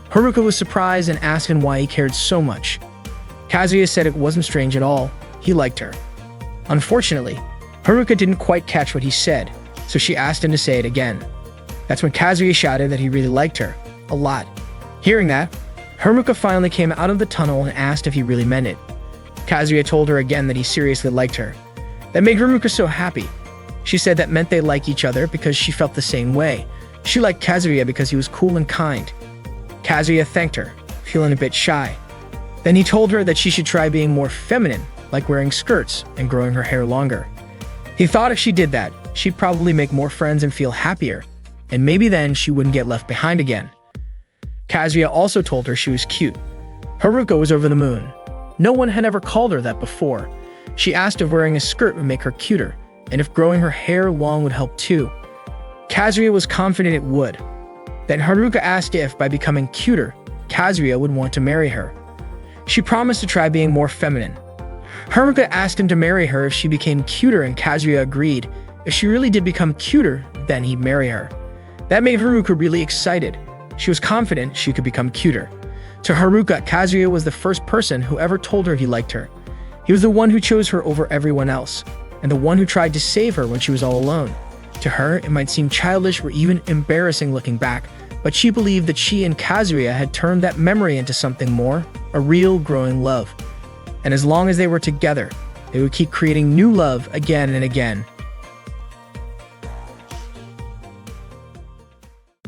Haruka was surprised and asked him why he cared so much. Kazuya said it wasn't strange at all. He liked her. Unfortunately, Haruka didn't quite catch what he said, so she asked him to say it again. That's when Kazuya shouted that he really liked her. A lot. Hearing that, Haruka finally came out of the tunnel and asked if he really meant it. Kazuya told her again that he seriously liked her. That made Haruka so happy. She said that meant they liked each other because she felt the same way. She liked Kazuya because he was cool and kind. Kazuya thanked her, feeling a bit shy. Then he told her that she should try being more feminine, like wearing skirts and growing her hair longer. He thought if she did that, she'd probably make more friends and feel happier, and maybe then she wouldn't get left behind again. Kazuya also told her she was cute. Haruka was over the moon. No one had ever called her that before. She asked if wearing a skirt would make her cuter, and if growing her hair long would help too. Kazuya was confident it would. Then Haruka asked if, by becoming cuter, Kazuya would want to marry her. She promised to try being more feminine. Haruka asked him to marry her if she became cuter, and Kazuya agreed. If she really did become cuter, then he'd marry her. That made Haruka really excited. She was confident she could become cuter. To Haruka, Kazuya was the first person who ever told her he liked her. He was the one who chose her over everyone else, and the one who tried to save her when she was all alone. To her, it might seem childish or even embarrassing looking back, but she believed that she and Kazuya had turned that memory into something more, a real growing love. And as long as they were together, they would keep creating new love again and again.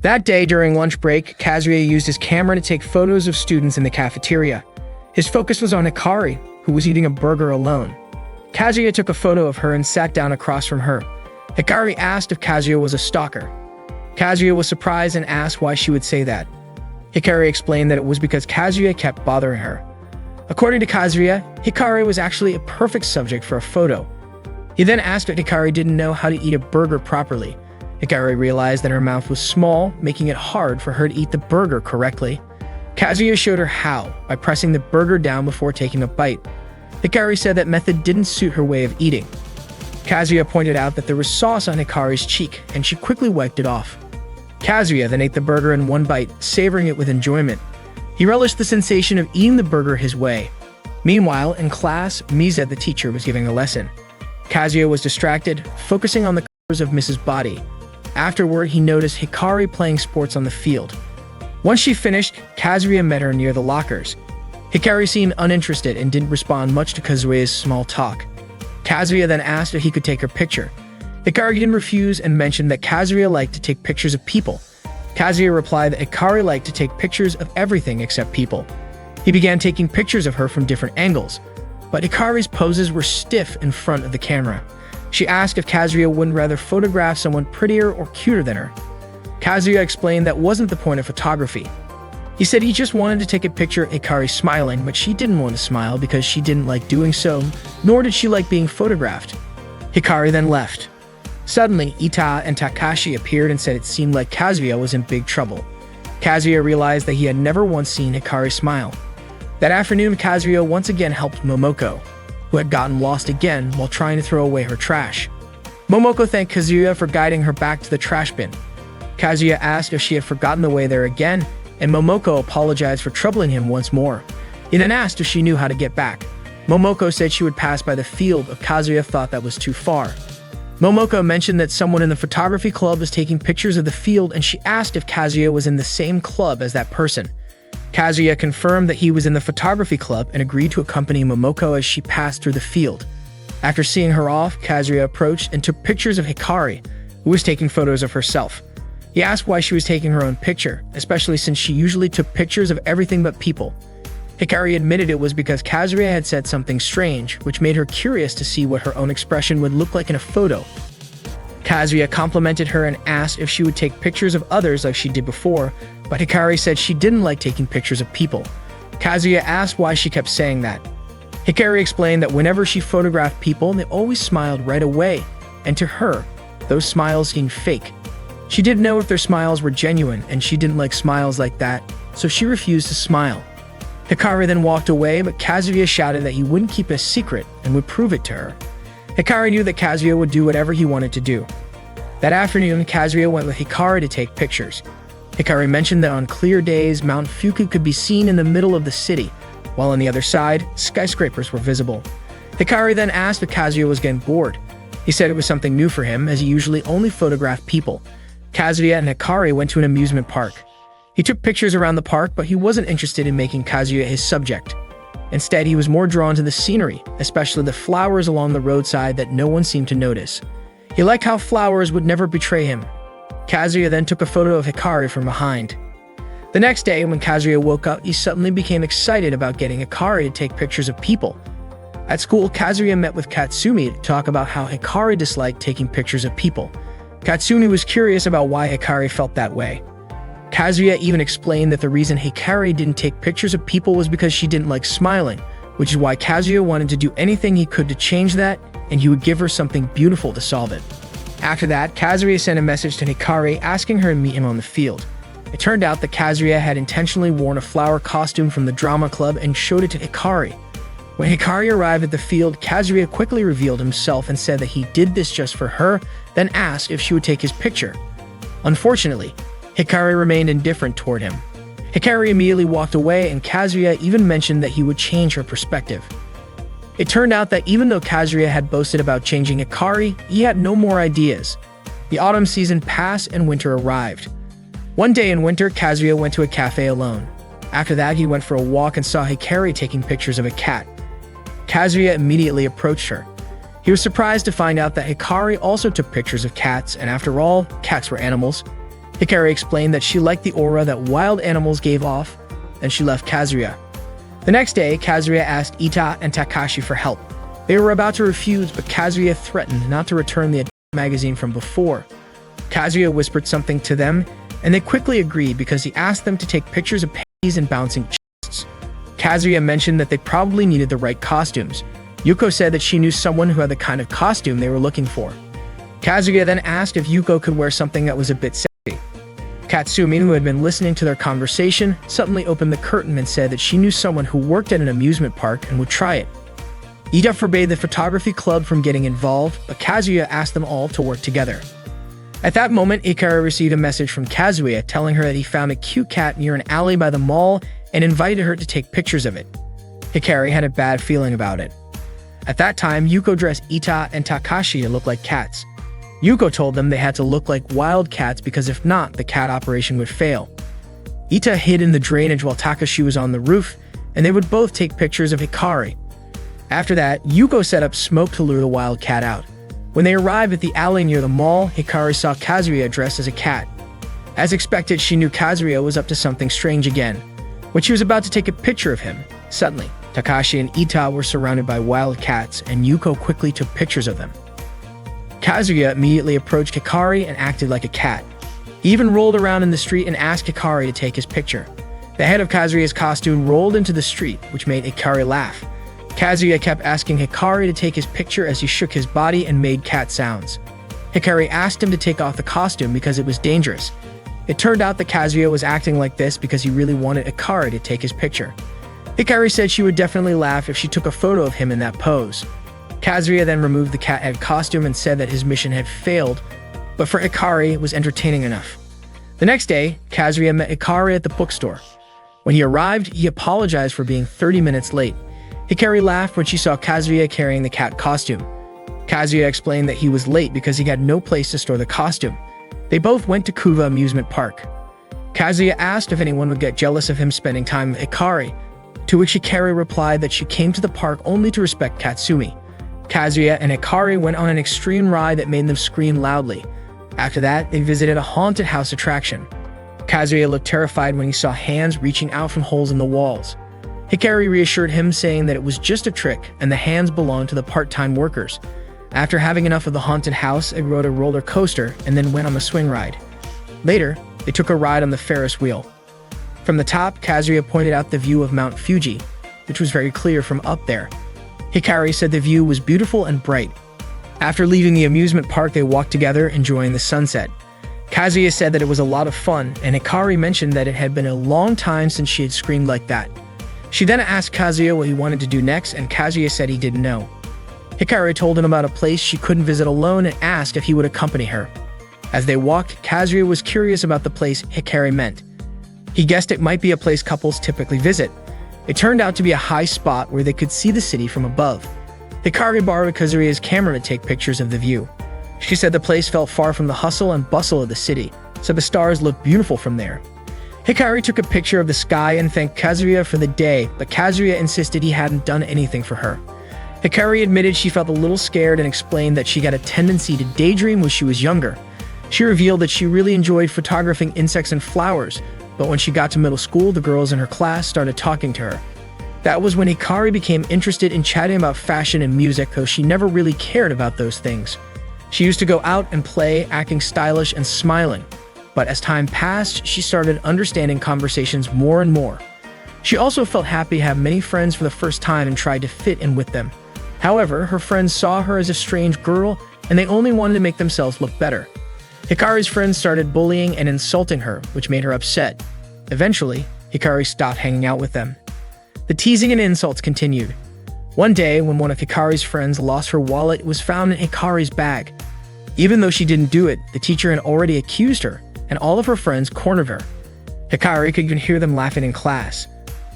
That day during lunch break, Kazuya used his camera to take photos of students in the cafeteria. His focus was on Hikari, who was eating a burger alone. Kazuya took a photo of her and sat down across from her. Hikari asked if Kazuya was a stalker. Kazuya was surprised and asked why she would say that. Hikari explained that it was because Kazuya kept bothering her. According to Kazuya, Hikari was actually a perfect subject for a photo. He then asked if Hikari didn't know how to eat a burger properly. Hikari realized that her mouth was small, making it hard for her to eat the burger correctly. Kazuya showed her how, by pressing the burger down before taking a bite. Hikari said that method didn't suit her way of eating. Kazuya pointed out that there was sauce on Hikari's cheek, and she quickly wiped it off. Kazuya then ate the burger in one bite, savoring it with enjoyment. He relished the sensation of eating the burger his way. Meanwhile, in class, Miza, the teacher, was giving a lesson. Kazuya was distracted, focusing on the colors of Mrs. Body. Afterward, he noticed Hikari playing sports on the field. Once she finished, Kazuya met her near the lockers. Hikari seemed uninterested and didn't respond much to Kazuya's small talk. Kazuya then asked if he could take her picture. Hikari didn't refuse and mentioned that Kazuya liked to take pictures of people. Kazuya replied that Hikari liked to take pictures of everything except people. He began taking pictures of her from different angles, but Hikari's poses were stiff in front of the camera. She asked if Kazuya wouldn't rather photograph someone prettier or cuter than her. Kazuya explained that wasn't the point of photography. He said he just wanted to take a picture of Hikari smiling, but she didn't want to smile because she didn't like doing so, nor did she like being photographed. Hikari then left. Suddenly, Ita and Takashi appeared and said it seemed like Kazuya was in big trouble. Kazuya realized that he had never once seen Hikari smile. That afternoon, Kazuya once again helped Momoko, who had gotten lost again while trying to throw away her trash. Momoko thanked Kazuya for guiding her back to the trash bin. Kazuya asked if she had forgotten the way there again, and Momoko apologized for troubling him once more. He then asked if she knew how to get back. Momoko said she would pass by the field, but Kazuya thought that was too far. Momoko mentioned that someone in the photography club was taking pictures of the field, and she asked if Kazuya was in the same club as that person. Kazuya confirmed that he was in the photography club and agreed to accompany Momoko as she passed through the field. After seeing her off, Kazuya approached and took pictures of Hikari, who was taking photos of herself. He asked why she was taking her own picture, especially since she usually took pictures of everything but people. Hikari admitted it was because Kazuya had said something strange, which made her curious to see what her own expression would look like in a photo. Kazuya complimented her and asked if she would take pictures of others like she did before, but Hikari said she didn't like taking pictures of people. Kazuya asked why she kept saying that. Hikari explained that whenever she photographed people, they always smiled right away, and to her, those smiles seemed fake. She didn't know if their smiles were genuine, and she didn't like smiles like that, so she refused to smile. Hikari then walked away, but Kazuya shouted that he wouldn't keep it a secret and would prove it to her. Hikari knew that Kazuya would do whatever he wanted to do. That afternoon, Kazuya went with Hikari to take pictures. Hikari mentioned that on clear days, Mount Fuku could be seen in the middle of the city, while on the other side, skyscrapers were visible. Hikari then asked if Kazuya was getting bored. He said it was something new for him, as he usually only photographed people. Kazuya and Hikari went to an amusement park. He took pictures around the park, but he wasn't interested in making Kazuya his subject. Instead, he was more drawn to the scenery, especially the flowers along the roadside that no one seemed to notice. He liked how flowers would never betray him. Kazuya then took a photo of Hikari from behind. The next day, when Kazuya woke up, he suddenly became excited about getting Hikari to take pictures of people. At school, Kazuya met with Katsumi to talk about how Hikari disliked taking pictures of people. Katsumi was curious about why Hikari felt that way. Kazuya even explained that the reason Hikari didn't take pictures of people was because she didn't like smiling, which is why Kazuya wanted to do anything he could to change that, and he would give her something beautiful to solve it. After that, Kazuya sent a message to Hikari asking her to meet him on the field. It turned out that Kazuya had intentionally worn a flower costume from the drama club and showed it to Hikari. When Hikari arrived at the field, Kazuya quickly revealed himself and said that he did this just for her, then asked if she would take his picture. Unfortunately, Hikari remained indifferent toward him. Hikari immediately walked away, and Kazuya even mentioned that he would change her perspective. It turned out that even though Kazuya had boasted about changing Hikari, he had no more ideas. The autumn season passed and winter arrived. One day in winter, Kazuya went to a cafe alone. After that, he went for a walk and saw Hikari taking pictures of a cat. Kazuya immediately approached her. He was surprised to find out that Hikari also took pictures of cats, and after all, cats were animals. Hikari explained that she liked the aura that wild animals gave off, and she left Kazuya. The next day, Kazuya asked Ita and Takashi for help. They were about to refuse, but Kazuya threatened not to return the magazine from before. Kazuya whispered something to them, and they quickly agreed because he asked them to take pictures of panties and bouncing chests. Kazuya mentioned that they probably needed the right costumes. Yuko said that she knew someone who had the kind of costume they were looking for. Kazuya then asked if Yuko could wear something that was a bit sexy. Katsumi, who had been listening to their conversation, suddenly opened the curtain and said that she knew someone who worked at an amusement park and would try it. Ida forbade the photography club from getting involved, but Kazuya asked them all to work together. At that moment, Hikari received a message from Kazuya telling her that he found a cute cat near an alley by the mall and invited her to take pictures of it. Hikari had a bad feeling about it. At that time, Yuko dressed Ita and Takashi to look like cats. Yuko told them they had to look like wild cats because if not, the cat operation would fail. Ita hid in the drainage while Takashi was on the roof, and they would both take pictures of Hikari. After that, Yuko set up smoke to lure the wild cat out. When they arrived at the alley near the mall, Hikari saw Kazuya dressed as a cat. As expected, she knew Kazuya was up to something strange again. When she was about to take a picture of him, suddenly, Takashi and Ita were surrounded by wild cats, and Yuko quickly took pictures of them. Kazuya immediately approached Hikari and acted like a cat. He even rolled around in the street and asked Hikari to take his picture. The head of Kazuya's costume rolled into the street, which made Hikari laugh. Kazuya kept asking Hikari to take his picture as he shook his body and made cat sounds. Hikari asked him to take off the costume because it was dangerous. It turned out that Kazuya was acting like this because he really wanted Hikari to take his picture. Hikari said she would definitely laugh if she took a photo of him in that pose. Kazuya then removed the cat head costume and said that his mission had failed, but for Hikari, it was entertaining enough. The next day, Kazuya met Hikari at the bookstore. When he arrived, he apologized for being 30 minutes late. Hikari laughed when she saw Kazuya carrying the cat costume. Kazuya explained that he was late because he had no place to store the costume. They both went to Kuva Amusement Park. Kazuya asked if anyone would get jealous of him spending time with Hikari, to which Hikari replied that she came to the park only to respect Katsumi. Kazuya and Hikari went on an extreme ride that made them scream loudly. After that, they visited a haunted house attraction. Kazuya looked terrified when he saw hands reaching out from holes in the walls. Hikari reassured him, saying that it was just a trick and the hands belonged to the part-time workers. After having enough of the haunted house, they rode a roller coaster and then went on a swing ride. Later, they took a ride on the Ferris wheel. From the top, Kazuya pointed out the view of Mount Fuji, which was very clear from up there. Hikari said the view was beautiful and bright. After leaving the amusement park, they walked together, enjoying the sunset. Kazuya said that it was a lot of fun, and Hikari mentioned that it had been a long time since she had screamed like that. She then asked Kazuya what he wanted to do next, and Kazuya said he didn't know. Hikari told him about a place she couldn't visit alone and asked if he would accompany her. As they walked, Kazuya was curious about the place Hikari meant. He guessed it might be a place couples typically visit. It turned out to be a high spot where they could see the city from above. Hikari borrowed Kazuya's camera to take pictures of the view. She said the place felt far from the hustle and bustle of the city, so the stars looked beautiful from there. Hikari took a picture of the sky and thanked Kazuya for the day, but Kazuya insisted he hadn't done anything for her. Hikari admitted she felt a little scared and explained that she had a tendency to daydream when she was younger. She revealed that she really enjoyed photographing insects and flowers, but when she got to middle school, the girls in her class started talking to her. That was when Hikari became interested in chatting about fashion and music, though she never really cared about those things. She used to go out and play, acting stylish and smiling. But as time passed, she started understanding conversations more and more. She also felt happy to have many friends for the first time and tried to fit in with them. However, her friends saw her as a strange girl, and they only wanted to make themselves look better. Hikari's friends started bullying and insulting her, which made her upset. Eventually, Hikari stopped hanging out with them. The teasing and insults continued. One day, when one of Hikari's friends lost her wallet, it was found in Hikari's bag. Even though she didn't do it, the teacher had already accused her, and all of her friends cornered her. Hikari could even hear them laughing in class.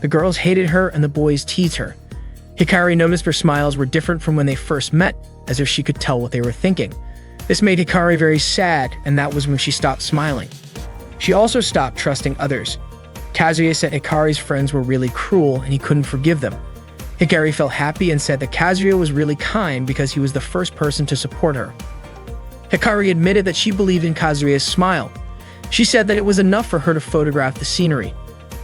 The girls hated her and the boys teased her. Hikari noticed her smiles were different from when they first met, as if she could tell what they were thinking. This made Hikari very sad, and that was when she stopped smiling. She also stopped trusting others. Kazuya said Hikari's friends were really cruel and he couldn't forgive them. Hikari felt happy and said that Kazuya was really kind because he was the first person to support her. Hikari admitted that she believed in Kazuya's smile. She said that it was enough for her to photograph the scenery.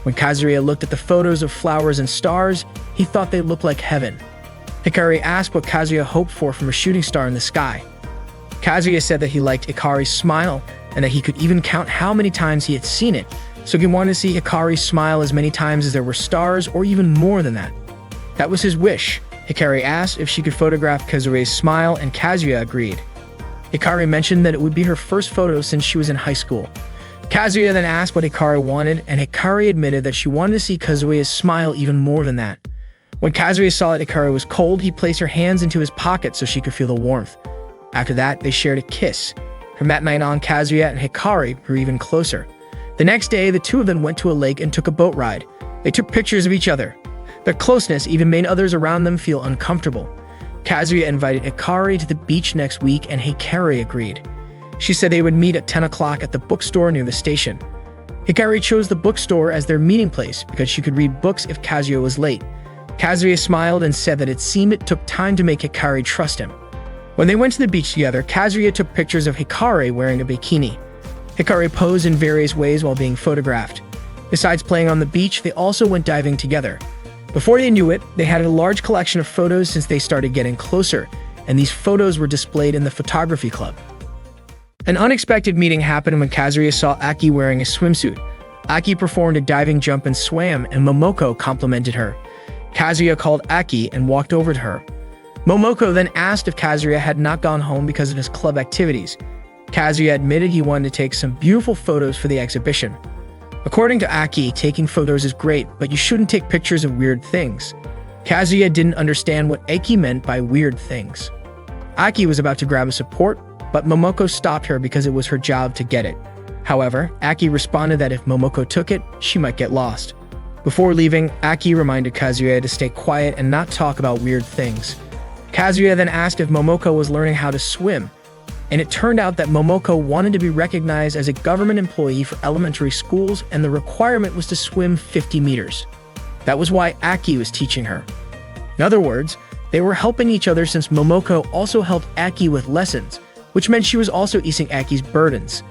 When Kazuya looked at the photos of flowers and stars, he thought they looked like heaven. Hikari asked what Kazuya hoped for from a shooting star in the sky. Kazuya said that he liked Hikari's smile and that he could even count how many times he had seen it, so he wanted to see Hikari smile as many times as there were stars or even more than that. That was his wish. Hikari asked if she could photograph Kazuya's smile and Kazuya agreed. Hikari mentioned that it would be her first photo since she was in high school. Kazuya then asked what Hikari wanted, and Hikari admitted that she wanted to see Kazuya's smile even more than that. When Kazuya saw that Hikari was cold, he placed her hands into his pocket so she could feel the warmth. After that, they shared a kiss. From that night on, Kazuya and Hikari grew even closer. The next day, the two of them went to a lake and took a boat ride. They took pictures of each other. Their closeness even made others around them feel uncomfortable. Kazuya invited Hikari to the beach next week, and Hikari agreed. She said they would meet at 10 o'clock at the bookstore near the station. Hikari chose the bookstore as their meeting place because she could read books if Kazuya was late. Kazuya smiled and said that it seemed it took time to make Hikari trust him. When they went to the beach together, Kazuya took pictures of Hikari wearing a bikini. Hikari posed in various ways while being photographed. Besides playing on the beach, they also went diving together. Before they knew it, they had a large collection of photos since they started getting closer, and these photos were displayed in the photography club. An unexpected meeting happened when Kazuya saw Aki wearing a swimsuit. Aki performed a diving jump and swam, and Momoko complimented her. Kazuya called Aki and walked over to her. Momoko then asked if Kazuya had not gone home because of his club activities. Kazuya admitted he wanted to take some beautiful photos for the exhibition. According to Aki, taking photos is great, but you shouldn't take pictures of weird things. Kazuya didn't understand what Aki meant by weird things. Aki was about to grab a support, but Momoko stopped her because it was her job to get it. However, Aki responded that if Momoko took it, she might get lost. Before leaving, Aki reminded Kazuya to stay quiet and not talk about weird things. Kazuya then asked if Momoko was learning how to swim, and it turned out that Momoko wanted to be recognized as a government employee for elementary schools, and the requirement was to swim 50 meters. That was why Aki was teaching her. In other words, they were helping each other since Momoko also helped Aki with lessons, which meant she was also easing Aki's burdens.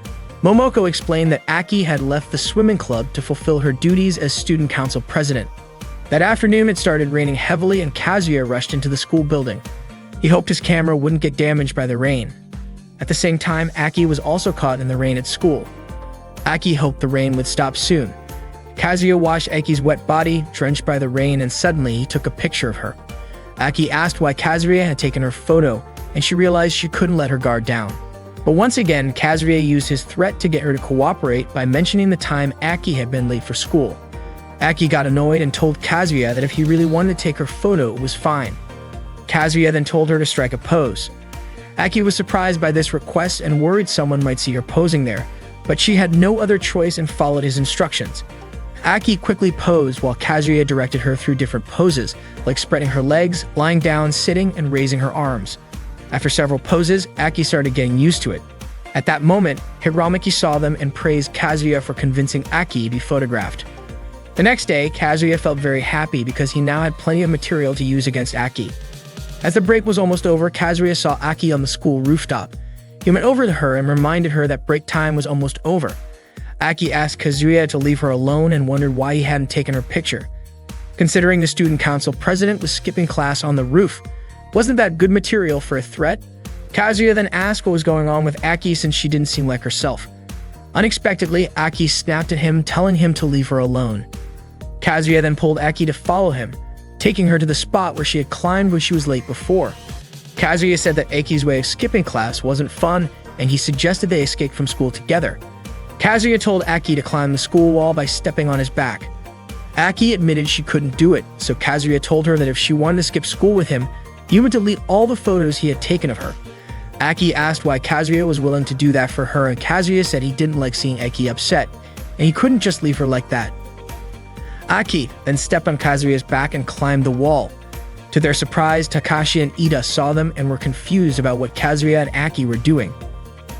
Momoko explained that Aki had left the swimming club to fulfill her duties as student council president. That afternoon, it started raining heavily and Kazuya rushed into the school building. He hoped his camera wouldn't get damaged by the rain. At the same time, Aki was also caught in the rain at school. Aki hoped the rain would stop soon. Kazuya watched Aki's wet body, drenched by the rain, and suddenly he took a picture of her. Aki asked why Kazuya had taken her photo, and she realized she couldn't let her guard down. But once again, Kazuya used his threat to get her to cooperate by mentioning the time Aki had been late for school. Aki got annoyed and told Kazuya that if he really wanted to take her photo, it was fine. Kazuya then told her to strike a pose. Aki was surprised by this request and worried someone might see her posing there, but she had no other choice and followed his instructions. Aki quickly posed while Kazuya directed her through different poses, like spreading her legs, lying down, sitting, and raising her arms. After several poses, Aki started getting used to it. At that moment, Hiramaki saw them and praised Kazuya for convincing Aki to be photographed. The next day, Kazuya felt very happy because he now had plenty of material to use against Aki. As the break was almost over, Kazuya saw Aki on the school rooftop. He went over to her and reminded her that break time was almost over. Aki asked Kazuya to leave her alone and wondered why he hadn't taken her picture. Considering the student council president was skipping class on the roof, wasn't that good material for a threat? Kazuya then asked what was going on with Aki since she didn't seem like herself. Unexpectedly, Aki snapped at him, telling him to leave her alone. Kazuya then pulled Aki to follow him, taking her to the spot where she had climbed when she was late before. Kazuya said that Aki's way of skipping class wasn't fun and he suggested they escape from school together. Kazuya told Aki to climb the school wall by stepping on his back. Aki admitted she couldn't do it, so Kazuya told her that if she wanted to skip school with him, he would delete all the photos he had taken of her. Aki asked why Kazuya was willing to do that for her, and Kazuya said he didn't like seeing Aki upset, and he couldn't just leave her like that. Aki then stepped on Kazuya's back and climbed the wall. To their surprise, Takashi and Ida saw them and were confused about what Kazuya and Aki were doing.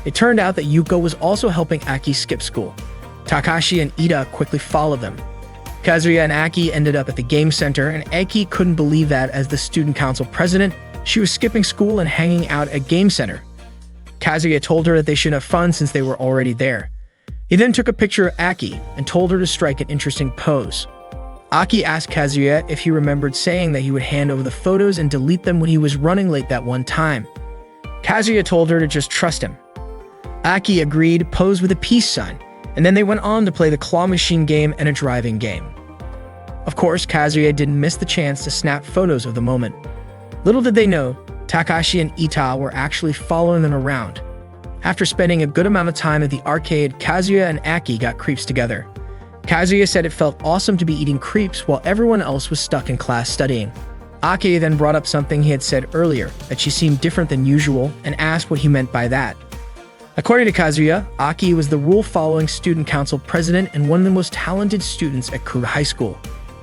It turned out that Yuko was also helping Aki skip school. Takashi and Ida quickly followed them. Kazuya and Aki ended up at the game center, and Aki couldn't believe that as the student council president, she was skipping school and hanging out at game center. Kazuya told her that they should have fun since they were already there. He then took a picture of Aki and told her to strike an interesting pose. Aki asked Kazuya if he remembered saying that he would hand over the photos and delete them when he was running late that one time. Kazuya told her to just trust him. Aki agreed, posed with a peace sign, and then they went on to play the claw machine game and a driving game. Of course, Kazuya didn't miss the chance to snap photos of the moment. Little did they know, Takashi and Ita were actually following them around. After spending a good amount of time at the arcade, Kazuya and Aki got creeps together. Kazuya said it felt awesome to be eating creeps while everyone else was stuck in class studying. Aki then brought up something he had said earlier, that she seemed different than usual, and asked what he meant by that. According to Kazuya, Aki was the rule-following student council president and one of the most talented students at Kuru High School.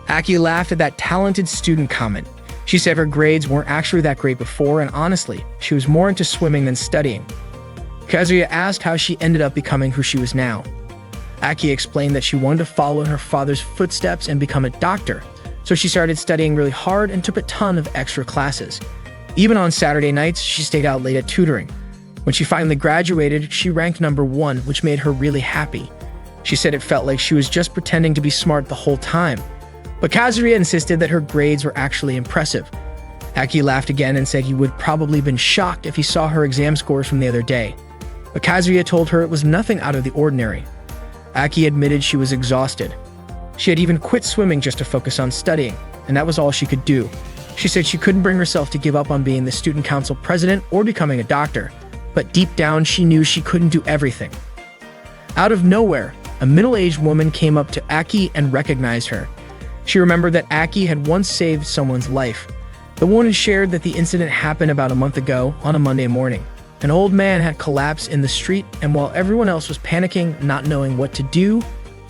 Aki laughed at that talented student comment. She said her grades weren't actually that great before, and honestly, she was more into swimming than studying. Kazuya asked how she ended up becoming who she was now. Aki explained that she wanted to follow in her father's footsteps and become a doctor, so she started studying really hard and took a ton of extra classes. Even on Saturday nights, she stayed out late at tutoring. When she finally graduated, she ranked #1, which made her really happy. She said it felt like she was just pretending to be smart the whole time. But Kazuya insisted that her grades were actually impressive. Aki laughed again and said he would probably been shocked if he saw her exam scores from the other day. But Kazuya told her it was nothing out of the ordinary. Aki admitted she was exhausted. She had even quit swimming just to focus on studying, and that was all she could do. She said she couldn't bring herself to give up on being the student council president or becoming a doctor, but deep down she knew she couldn't do everything. Out of nowhere, a middle-aged woman came up to Aki and recognized her. She remembered that Aki had once saved someone's life. The woman shared that the incident happened about a month ago on a Monday morning. An old man had collapsed in the street, and while everyone else was panicking, not knowing what to do,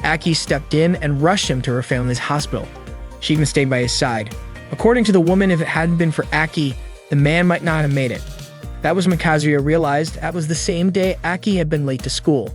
Aki stepped in and rushed him to her family's hospital. She even stayed by his side. According to the woman, if it hadn't been for Aki, the man might not have made it. That was when Kazuya realized that was the same day Aki had been late to school.